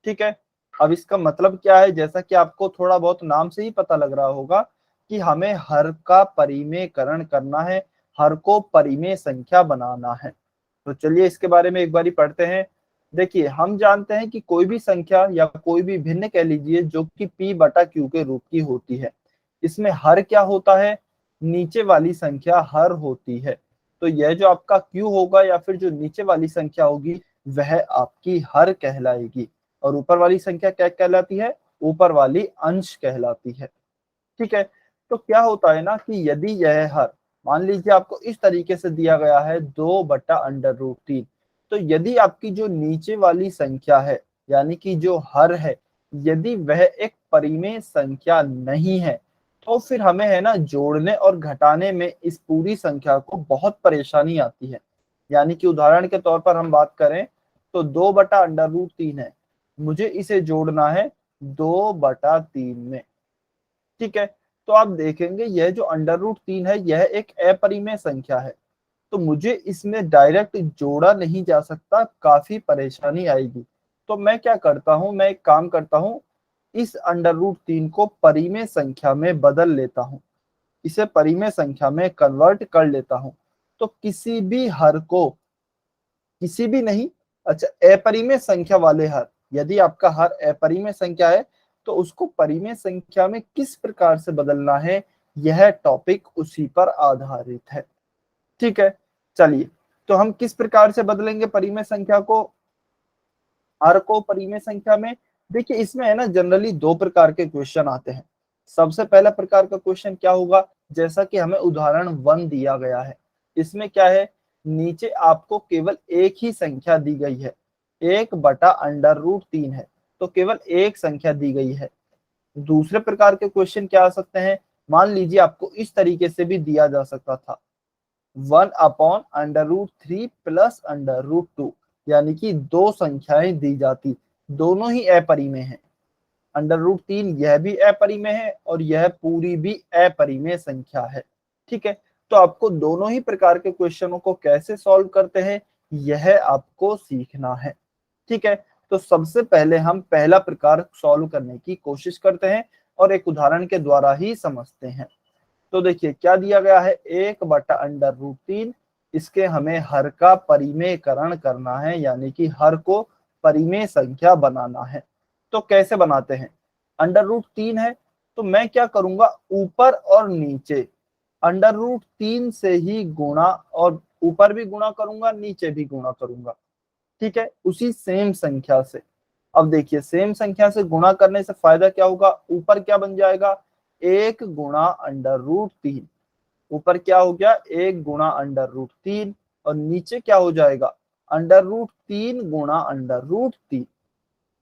ठीक है, अब इसका मतलब क्या है, जैसा कि आपको थोड़ा बहुत नाम से ही पता लग रहा होगा कि हमें हर का परिमेयकरण करना है, हर को परिमेय संख्या बनाना है। तो चलिए इसके बारे में एक बारी पढ़ते हैं। देखिए हम जानते हैं कि कोई भी संख्या या कोई भी भिन्न कह लीजिए जो कि p/q के रूप की होती है, इसमें हर क्या होता है, नीचे वाली संख्या हर होती है। तो यह जो आपका q होगा या फिर जो नीचे वाली संख्या होगी वह आपकी हर कहलाएगी, और ऊपर वाली संख्या क्या कहलाती है, ऊपर वाली अंश कहलाती है। ठीक है, तो क्या होता है ना कि यदि यह हर, मान लीजिए आपको इस तरीके से दिया गया है 2/√3, तो यदि आपकी जो नीचे वाली संख्या है यानी कि जो हर है, यदि वह एक परिमेय संख्या नहीं है, तो फिर हमें है ना जोड़ने और घटाने में इस पूरी संख्या को बहुत परेशानी आती है। यानी कि उदाहरण के तौर पर हम बात करें तो 2/√3 है, मुझे इसे जोड़ना है 2/3 में। ठीक है, तो आप देखेंगे यह जो √3 है यह एक अपरिमेय संख्या है, तो मुझे इसमें डायरेक्ट जोड़ा नहीं जा सकता, काफी परेशानी आएगी। तो मैं क्या करता हूं, मैं एक काम करता हूं, इस √3 को परिमेय संख्या में बदल लेता हूं, इसे परिमेय संख्या में कन्वर्ट कर लेता हूं। तो किसी भी हर को, किसी भी नहीं, अच्छा अपरिमेय संख्या वाले हर, यदि आपका हर अपरिमेय संख्या है तो उसको परिमेय संख्या में किस प्रकार से बदलना है, यह टॉपिक उसी पर आधारित है। ठीक है, चलिए, तो हम किस प्रकार से बदलेंगे परिमेय संख्या को, हर को परिमेय संख्या में। देखिए इसमें है ना जनरली दो प्रकार के क्वेश्चन आते हैं। सबसे पहला प्रकार का क्वेश्चन क्या होगा, जैसा कि हमें उदाहरण 1 दिया गया है, इसमें क्या है, नीचे आपको केवल एक ही संख्या दी गई है, 1/√3 है, तो केवल एक संख्या दी गई है। दूसरे प्रकार के क्वेश्चन क्या आ सकते हैं, मान लीजिए आपको इस तरीके से भी दिया जा सकता था, 1/√3 प्लस √2, यानी कि दो संख्याएं दी जाती, दोनों ही अपरिमेय हैं। √3 यह भी अपरिमेय है और यह पूरी भी अपरिमेय संख्या है। ठीक है, तो आपको दोनों ही प्रकार के क्वेश्चनों को कैसे सॉल्व करते हैं यह आपको सीखना है। ठीक है, तो सबसे पहले हम पहला प्रकार सॉल्व करने की कोशिश करते हैं और एक उदाहरण के द्वारा ही समझते हैं। तो देखिए क्या दिया गया है, 1/√3, इसके हमें हर का परिमेयकरण करना है, यानी कि हर को परिमेय संख्या बनाना है। तो कैसे बनाते हैं, √3 है तो मैं क्या करूंगा, ऊपर और नीचे √3 से ही गुणा, और ऊपर भी गुणा करूंगा नीचे भी गुणा करूंगा। ठीक है, उसी सेम संख्या से। अब देखिए सेम संख्या से गुणा करने से फायदा क्या होगा, ऊपर क्या बन जाएगा, 1 × √3, ऊपर क्या हो गया 1 × √3, और नीचे क्या हो जाएगा, √3 × √3।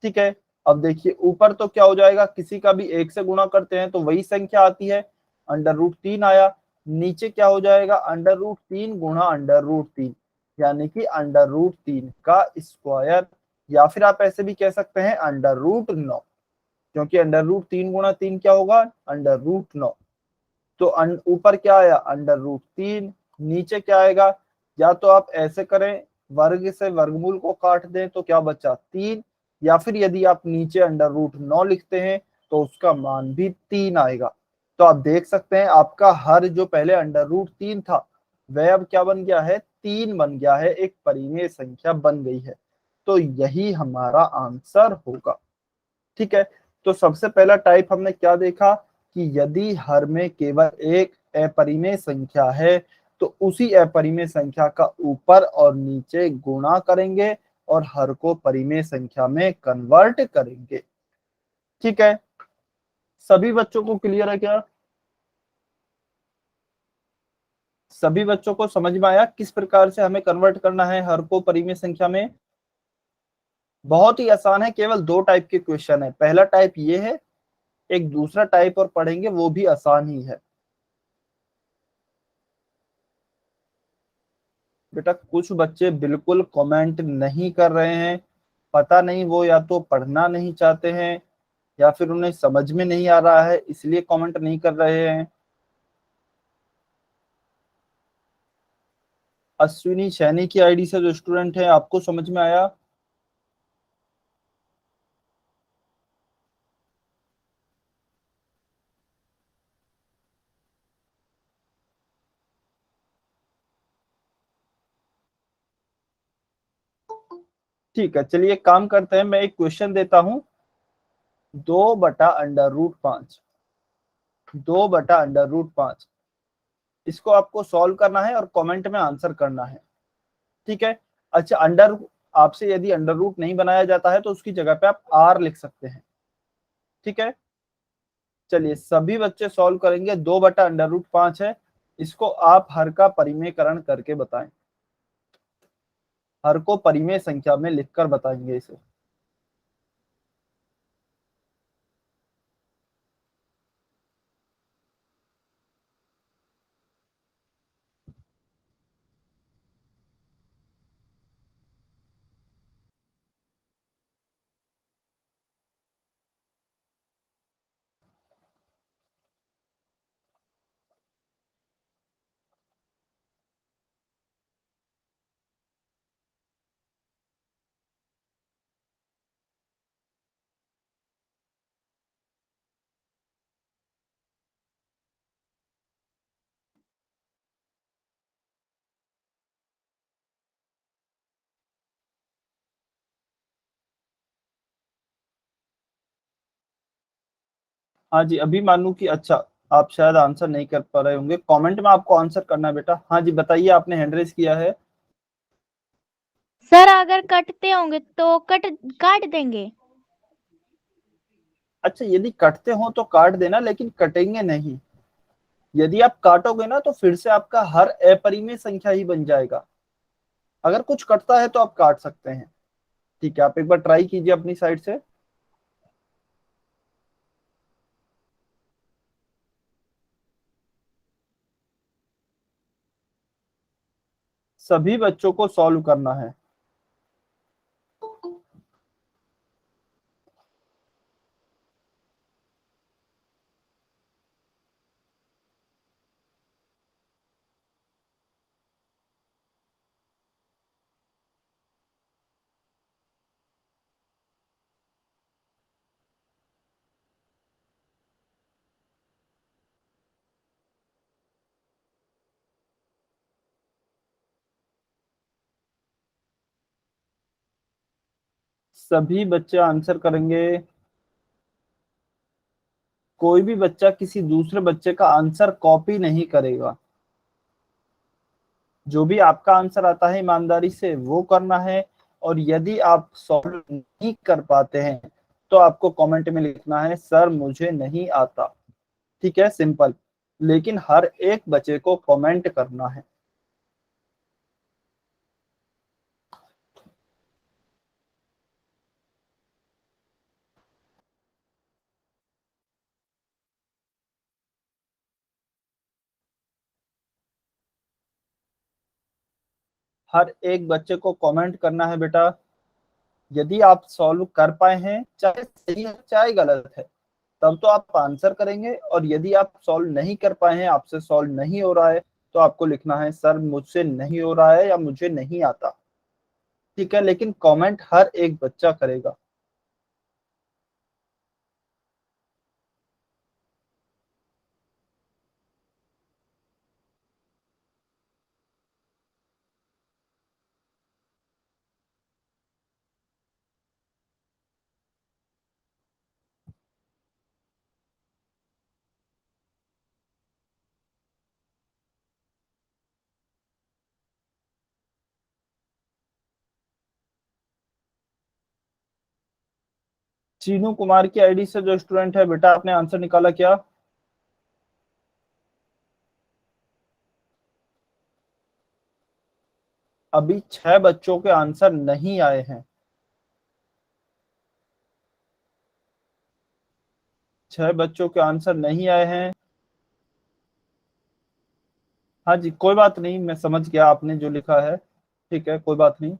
ठीक है, अब देखिए ऊपर तो क्या हो जाएगा, किसी का भी 1 से गुणा करते हैं तो वही संख्या आती है, √3 आया। नीचे क्या हो जाएगा, √3 × √3, यानी कि √3 का स्क्वायर, या फिर आप ऐसे भी कह सकते हैं √9, क्योंकि √3 × 3 क्या होगा, √9। तो ऊपर क्या आया, √3, नीचे क्या आएगा, या तो आप ऐसे करें, वर्ग से वर्गमूल को काट दें तो क्या बचा 3, या फिर यदि आप नीचे √9 लिखते हैं तो उसका मान भी 3 आएगा। तो आप देख सकते हैं आपका हर जो पहले √3 था वह अब क्या बन गया है, 3 बन गया है, एक परिमेय संख्या बन गई है। तो यही हमारा आंसर होगा। ठीक है, तो सबसे पहला टाइप हमने क्या देखा कि यदि हर में केवल एक अपरिमेय संख्या है तो उसी अपरिमेय संख्या का ऊपर और नीचे गुणा करेंगे और हर को परिमेय संख्या में कन्वर्ट करेंगे। ठीक है, सभी बच्चों को क्लियर है क्या, सभी बच्चों को समझ में आया किस प्रकार से हमें कन्वर्ट करना है हर को परिमेय संख्या में। बहुत ही आसान है, केवल दो टाइप के क्वेश्चन है, पहला टाइप ये है, एक दूसरा टाइप और पढ़ेंगे वो भी आसान ही है। बेटा कुछ बच्चे बिल्कुल कमेंट नहीं कर रहे हैं, पता नहीं वो या तो पढ़ना नहीं चाहते हैं या फिर उन्हें समझ में नहीं आ रहा है इसलिए कमेंट नहीं कर रहे हैं। अश्विनी सैनी की आईडी से जो स्टूडेंट है, आपको समझ में आया। ठीक है, चलिए काम करते हैं, मैं एक क्वेश्चन देता हूं, 2/√5, 2/√5, इसको आपको सॉल्व करना है और कमेंट में आंसर करना है। ठीक है, अच्छा आपसे यदि अंडर रूट नहीं बनाया जाता है तो उसकी जगह पे आप आर लिख सकते हैं। ठीक है, चलिए सभी बच्चे सॉल्व करेंगे, 2/√5 है, इसको आप हर का परिमेयकरण करके बताएं, हर को परिमेय संख्या में लिखकर बताएंगे इसे। हाँ जी, अभी मानू कि अच्छा आप शायद आंसर नहीं कर पा रहे होंगे, कमेंट में आपको आंसर करना है बेटा। हाँ जी बताइए, आपने हैंड रेज किया है। सर अगर कटते होंगे तो काट देंगे। अच्छा यदि कटते हो तो काट देना, लेकिन कटेंगे नहीं। यदि आप काटोगे ना तो फिर से आपका हर अपरिमेय संख्या ही बन जाएगा। अगर कुछ कटता है तो आप काट सकते हैं। ठीक है, आप एक बार ट्राई कीजिए अपनी साइड से। सभी बच्चों को सॉल्व करना है। सभी बच्चे आंसर करेंगे। कोई भी बच्चा किसी दूसरे बच्चे का आंसर कॉपी नहीं करेगा। जो भी आपका आंसर आता है ईमानदारी से वो करना है। और यदि आप सॉल्व नहीं कर पाते हैं तो आपको कमेंट में लिखना है सर मुझे नहीं आता। ठीक है, सिंपल। लेकिन हर एक बच्चे को कमेंट करना है। हर एक बच्चे को कमेंट करना है बेटा। यदि आप सॉल्व कर पाए हैं, चाहे सही है चाहे गलत है, तब तो आप आंसर करेंगे। और यदि आप सॉल्व नहीं कर पाए हैं, आपसे सॉल्व नहीं हो रहा है, तो आपको लिखना है सर मुझसे नहीं हो रहा है या मुझे नहीं आता। ठीक है, लेकिन कमेंट हर एक बच्चा करेगा। चीनू कुमार की आईडी से जो स्टूडेंट है बेटा, आपने आंसर निकाला क्या? अभी 6 बच्चों के आंसर नहीं आए हैं। 6 बच्चों के आंसर नहीं आए हैं। हाँ जी, कोई बात नहीं, मैं समझ गया आपने जो लिखा है। ठीक है, कोई बात नहीं।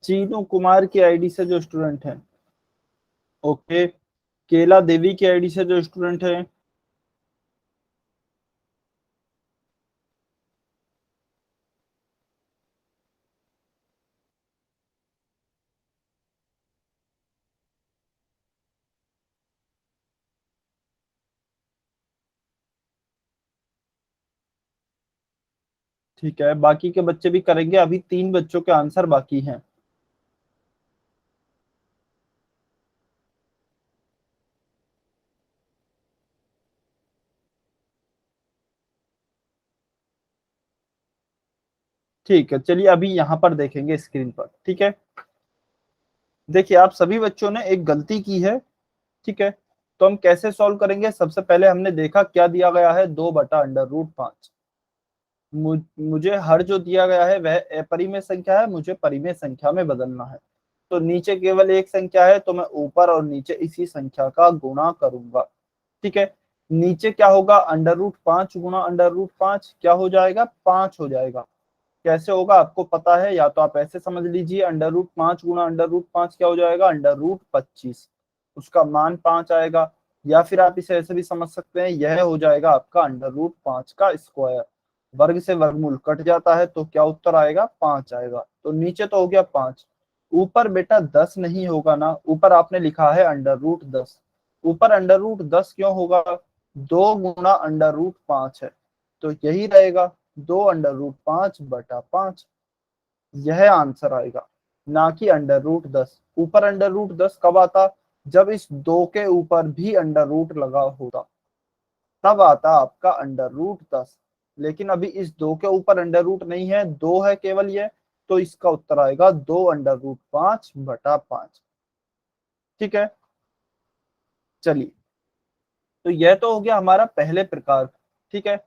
चीनू कुमार की आईडी से जो स्टूडेंट है। ओके। केला देवी की आईडी से जो स्टूडेंट है। ठीक है, बाकी के बच्चे भी करेंगे, अभी 3 बच्चों के आंसर बाकी हैं। ठीक है, चलिए अभी यहाँ पर देखेंगे स्क्रीन पर। ठीक है, देखिए आप सभी बच्चों ने एक गलती की है। ठीक है, तो हम कैसे सॉल्व करेंगे? सबसे पहले हमने देखा क्या दिया गया है, 2/√5। मुझे हर जो दिया गया है वह अपरिमेय संख्या है, मुझे परिमेय संख्या में बदलना है। तो नीचे केवल एक संख्या है, तो मैं ऊपर और नीचे इसी संख्या का गुणा करूंगा। ठीक है, नीचे क्या होगा, √5 गुणा √5 क्या हो जाएगा, 5 हो जाएगा। कैसे होगा आपको पता है, या तो आप ऐसे समझ लीजिए, √5 गुणा √5 क्या हो जाएगा, √25। उसका मान 5 आएगा। या फिर आप इसे ऐसे भी समझ सकते हैं, यह हो जाएगा आपका √5 का स्क्वायर। वर्ग से वर्गमूल कट जाता है तो क्या उत्तर आएगा, 5 आएगा। तो नीचे तो हो गया 5। ऊपर बेटा 10 नहीं होगा ना, ऊपर आपने लिखा है √10। ऊपर √10 क्यों होगा, 2 गुणा √5 है, तो यही रहेगा, 2√5/5। यह आंसर आएगा। ना कि अंडर रूट 10। ऊपर अंडर रूट 10 कब आता? जब इस 2 के ऊपर भी अंडर रूट लगा होता, तब आता आपका अंडर रूट 10। लेकिन अभी इस 2 के ऊपर अंडर रूट नहीं है, 2 है केवल ये, तो इसका उत्तर आएगा 2 अंडर रूट 5/5। ठीक है, चलिए, तो यह तो हो गया हमारा पहले प्रकार। ठीक है,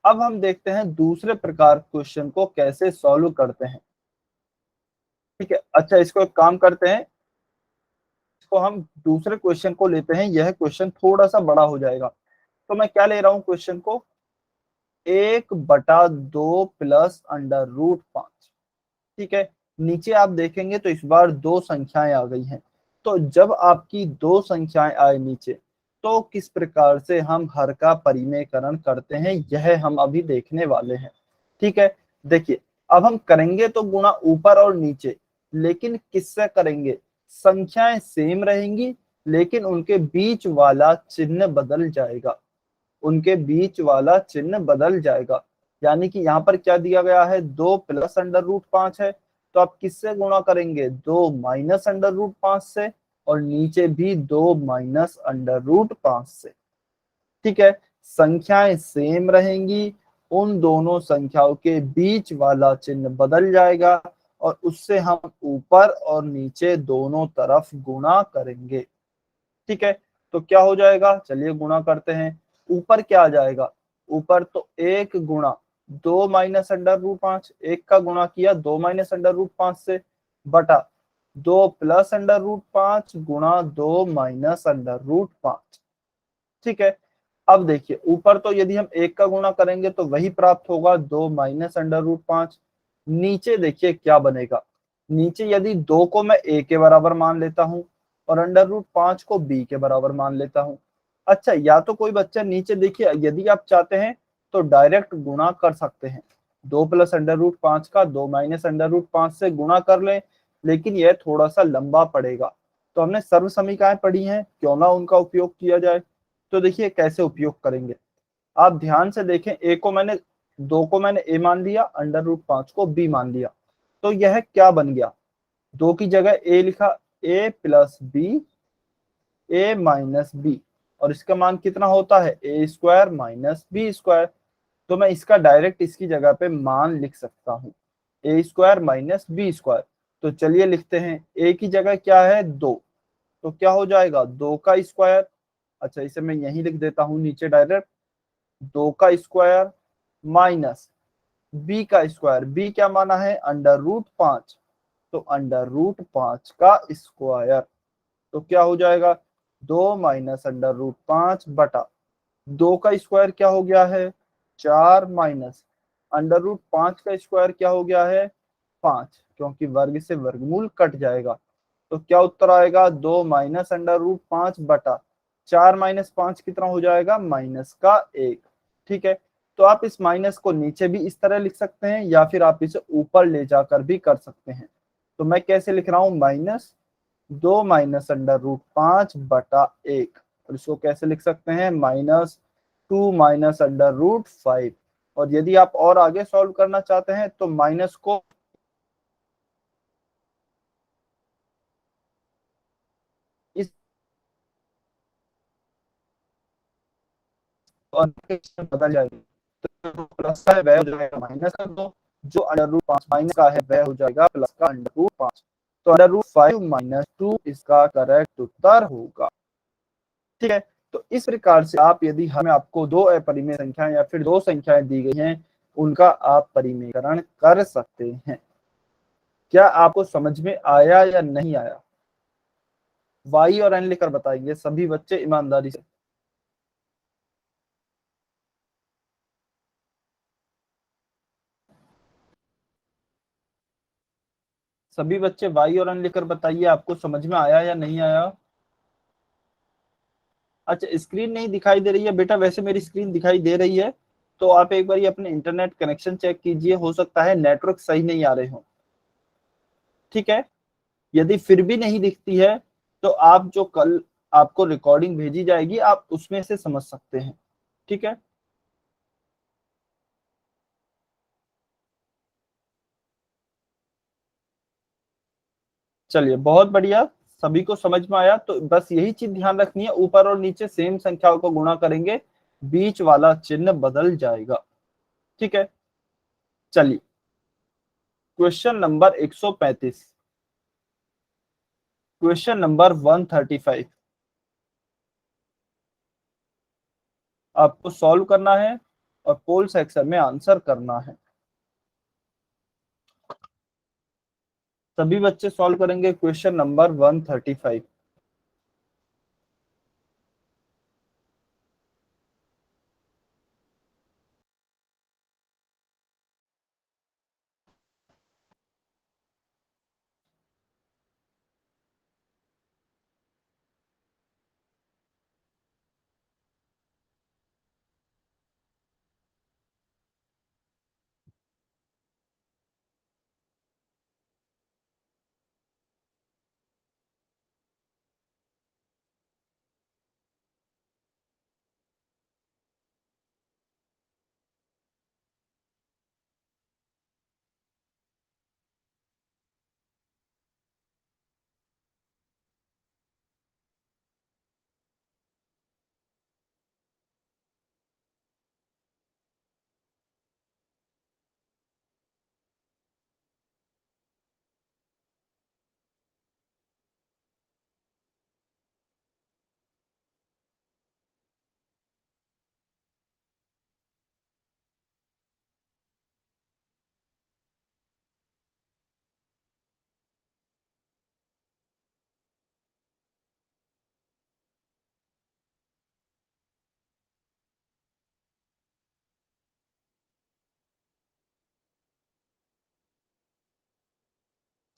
अब हम देखते हैं दूसरे प्रकार क्वेश्चन को कैसे सॉल्व करते हैं। ठीक है, अच्छा, इसको एक काम करते हैं, इसको हम दूसरे क्वेश्चन को लेते हैं। यह क्वेश्चन थोड़ा सा बड़ा हो जाएगा, तो मैं क्या ले रहा हूं क्वेश्चन को, 1/2 प्लस अंडर रूट 5। ठीक है, नीचे आप देखेंगे तो इस बार दो संख्याएं आ गई हैं। तो जब आपकी दो संख्याएं आए नीचे, तो किस प्रकार से हम हर का परिमेयकरण करते हैं, यह हम अभी देखने वाले हैं। ठीक है, देखिए, अब हम करेंगे तो गुणा ऊपर और नीचे, लेकिन किससे करेंगे? संख्याएं सेम रहेंगी, लेकिन उनके बीच वाला चिन्ह बदल जाएगा। उनके बीच वाला चिन्ह बदल जाएगा। यानी कि यहाँ पर क्या दिया गया है, 2 प्लस अंडर रूट 5 है, तो आप किससे गुणा करेंगे? 2 माइनस अंडर रूट 5 से, और नीचे भी 2 माइनस अंडर रूट 5 से। ठीक है, संख्याएं सेम रहेंगी, उन दोनों संख्याओं के बीच वाला चिन्ह बदल जाएगा, और उससे हम ऊपर और नीचे दोनों तरफ गुणा करेंगे। ठीक है, तो क्या हो जाएगा, चलिए गुणा करते हैं। ऊपर क्या आ जाएगा? ऊपर तो 1 गुणा 2 माइनस अंडर रूट 5, 1 का गुणा किया 2 माइनस अंडर रूट 5 से, बटा 2 प्लस अंडर रूट 5 गुणा 2 माइनस अंडर रूट 5। ठीक है, अब देखिए, ऊपर तो यदि हम 1 का गुणा करेंगे तो वही प्राप्त होगा, 2 माइनस अंडर रूट 5। नीचे देखिए क्या बनेगा, नीचे यदि 2 को मैं a के बराबर मान लेता हूं और अंडर रूट 5 को b के बराबर मान लेता हूं। अच्छा, या तो कोई बच्चा नीचे देखिए, यदि आप चाहते हैं तो डायरेक्ट गुणा कर सकते हैं, 2 प्लस अंडर रूट 5 का 2 माइनस अंडर रूट 5 से गुणा कर लें, लेकिन यह थोड़ा सा लंबा पड़ेगा। तो हमने सर्व समीकरण पढ़ी हैं, क्यों ना उनका उपयोग किया जाए। तो देखिए कैसे उपयोग करेंगे, आप ध्यान से देखें, दो को मैंने a मान लिया, अंडर रूट 5 को b मान लिया, तो यह क्या बन गया, 2 की जगह a लिखा, a plus B, a minus B, और इसका मान कितना होता है, a square minus B square. तो मैं इसका डायरेक्ट इसकी जगह पे मान लिख सकता हूँ, a square minus B square. तो चलिए लिखते हैं, a की जगह क्या है, 2, तो क्या हो जाएगा, 2 का स्क्वायर। अच्छा, इसे मैं यहीं लिख देता हूँ नीचे डायरेक्ट, 2 का स्क्वायर माइनस b का स्क्वायर, b क्या माना है, अंडर रूट 5, तो अंडर रूट 5 का स्क्वायर। तो क्या हो जाएगा, 2 माइनस अंडर रूट 5 बटा 2 का स्क्वायर क्या हो गया है, 4, माइनस अंडर रूट 5 का स्क्वायर क्या हो गया है, 5, क्योंकि वर्ग से वर्गमूल कट जाएगा। तो क्या उत्तर आएगा, 2 माइनस अंडर रूट 5 बटा 4 माइनस 5 कितना हो जाएगा, -1। ठीक है, तो आप इस माइनस को नीचे भी इस तरह लिख सकते हैं, या फिर आप इसे ऊपर ले जाकर भी कर सकते हैं। तो मैं कैसे लिख रहा हूं, -2 माइनस अंडर रूट 5 बटा 1, और इसको कैसे लिख सकते हैं, -2 माइनस अंडर रूट 5। और यदि आप और आगे सॉल्व करना चाहते हैं तो माइनस को इस और बदल जाएगी, तो प्लस का है वह हो जाएगा माइनस का 2, जो अंडर रूट 5 माइनस का है वह हो जाएगा प्लस का अंडर रूट 5। तो अंडर रूट 5 माइनस 2 इसका करेक्ट उत्तर होगा। ठीक है, तो इस प्रकार से आप, यदि हमें आपको दो अपरिमेय संख्याएं या फिर दो संख्याएं दी गई हैं, उनका आप परिमेयकरण कर सकते हैं। क्या आपको समझ में आया या नहीं आया? वाई और एन लिखकर बताइए सभी बच्चे ईमानदारी से। सभी बच्चे वाई और एन लिखकर बताइए, आपको समझ में आया या नहीं आया? अच्छा, स्क्रीन नहीं दिखाई दे रही है बेटा, वैसे मेरी स्क्रीन दिखाई दे रही है। तो आप एक बार ये अपने इंटरनेट कनेक्शन चेक कीजिए, हो सकता है नेटवर्क सही नहीं आ रहे हो। ठीक है, यदि फिर भी नहीं दिखती है, तो आप जो कल आपको रिकॉर्डिंग भेजी जाएगी, आप उसमें से समझ सकते हैं। ठीक है, चलिए बहुत बढ़िया, सभी को समझ में आया। तो बस यही चीज ध्यान रखनी है, ऊपर और नीचे सेम संख्याओं को गुणा करेंगे, बीच वाला चिन्ह बदल जाएगा। ठीक है, चलिए क्वेश्चन नंबर 135, क्वेश्चन नंबर 135 आपको सॉल्व करना है और पोल सेक्शन में आंसर करना है। सभी बच्चे सॉल्व करेंगे क्वेश्चन नंबर 135।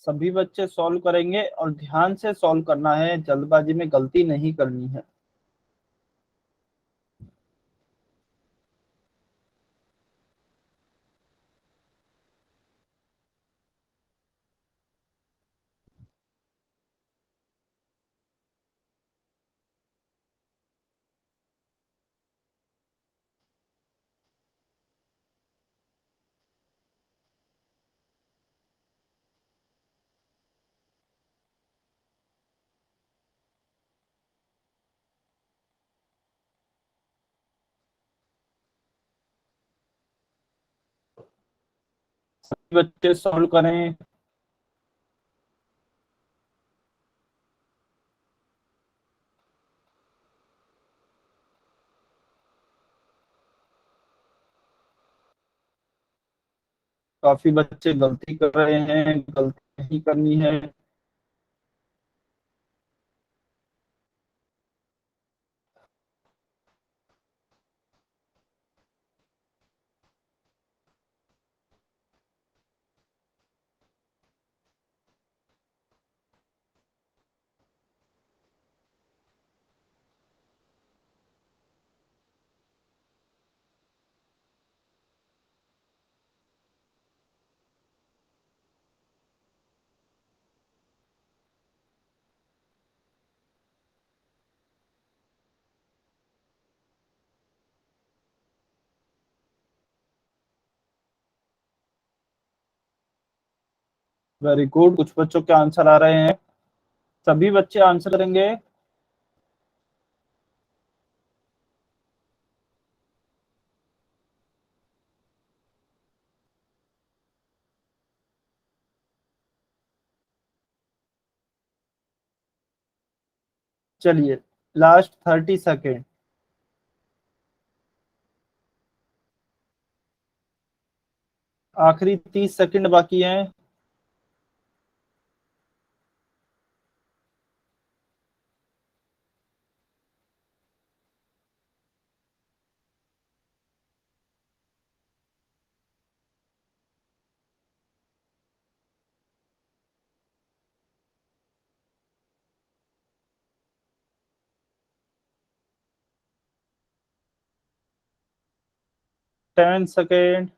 सभी बच्चे सॉल्व करेंगे और ध्यान से सॉल्व करना है, जल्दबाजी में गलती नहीं करनी है। सभी बच्चे सॉल्व करें। काफी बच्चे गलती कर रहे हैं, गलती नहीं करनी है। वेरी गुड, कुछ बच्चों के आंसर आ रहे हैं। सभी बच्चे आंसर करेंगे। चलिए लास्ट 30 सेकेंड, आखिरी 30 सेकेंड बाकी हैं। Ten second,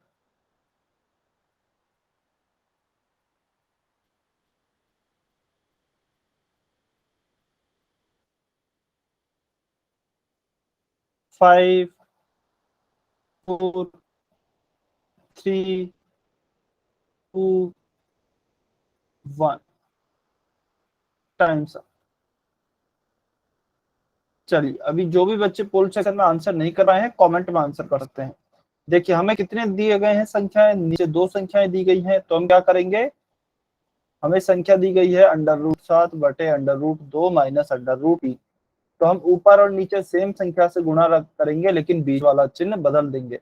5, 4, 3, 2, 1। आंसर। चलिए अभी जो भी बच्चे पोल सेकंड में आंसर नहीं कर रहे हैं कमेंट में आंसर कर सकते हैं। देखिए हमें कितने दिए गए हैं संख्याएं, नीचे 2 संख्याएं दी गई हैं, तो हम क्या करेंगे, हमें संख्या दी गई है √7 बटे √2 माइनस √3। तो हम ऊपर और नीचे सेम संख्या से गुणा करेंगे लेकिन बीच वाला चिन्ह बदल देंगे।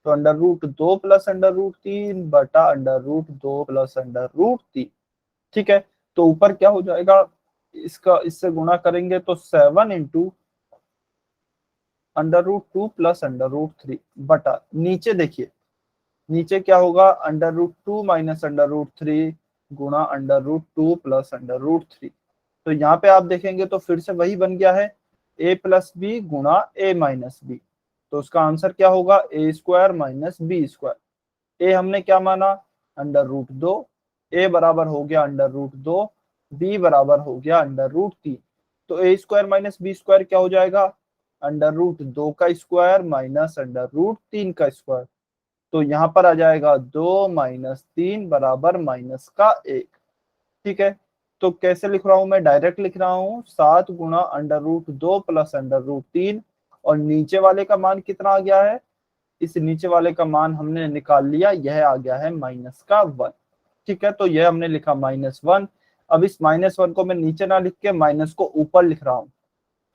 तो √2 प्लस √3 बटा √2 प्लस √3। ठीक है, तो ऊपर क्या हो जाएगा, इसका इससे गुणा करेंगे तो 7 इंटू √2 प्लस √3 बटा नीचे देखिए, नीचे क्या होगा √2 माइनस √3 गुणा √2 प्लस √3। तो यहाँ पे आप देखेंगे तो फिर से वही बन गया है a प्लस बी गुणा a माइनस बी। तो उसका आंसर क्या होगा a² माइनस b²। a हमने क्या माना √2, a बराबर हो गया √2, b बराबर हो गया √3। तो a² माइनस b² क्या हो जाएगा √2 का स्क्वायर माइनस √3 का स्क्वायर। तो यहाँ पर आ जाएगा 2 माइनस 3 बराबर -1। ठीक है, तो कैसे लिख रहा हूं मैं, डायरेक्ट लिख रहा हूं 7 गुणा √2 प्लस √3 और नीचे वाले का मान कितना आ गया है, इस नीचे वाले का मान हमने निकाल लिया, यह आ गया है -1। ठीक है, तो यह हमने लिखा -1। अब इस -1 को मैं नीचे ना लिख के माइनस को ऊपर लिख रहा हूँ।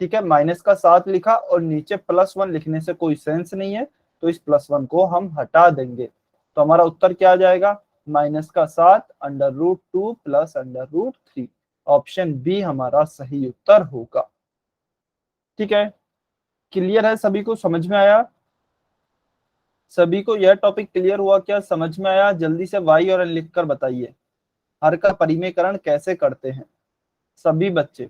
ठीक है, माइनस का 7 लिखा और नीचे +1 लिखने से कोई सेंस नहीं है, तो इस +1 को हम हटा देंगे। तो हमारा उत्तर क्या आ जाएगा -7 √2 प्लस √3। ऑप्शन बी हमारा सही उत्तर होगा। ठीक है, क्लियर है, सभी को समझ में आया, सभी को यह टॉपिक क्लियर हुआ, क्या समझ में आया? जल्दी से वाई और एन लिखकर बताइए हर का परिमेयकरण कैसे करते हैं सभी बच्चे।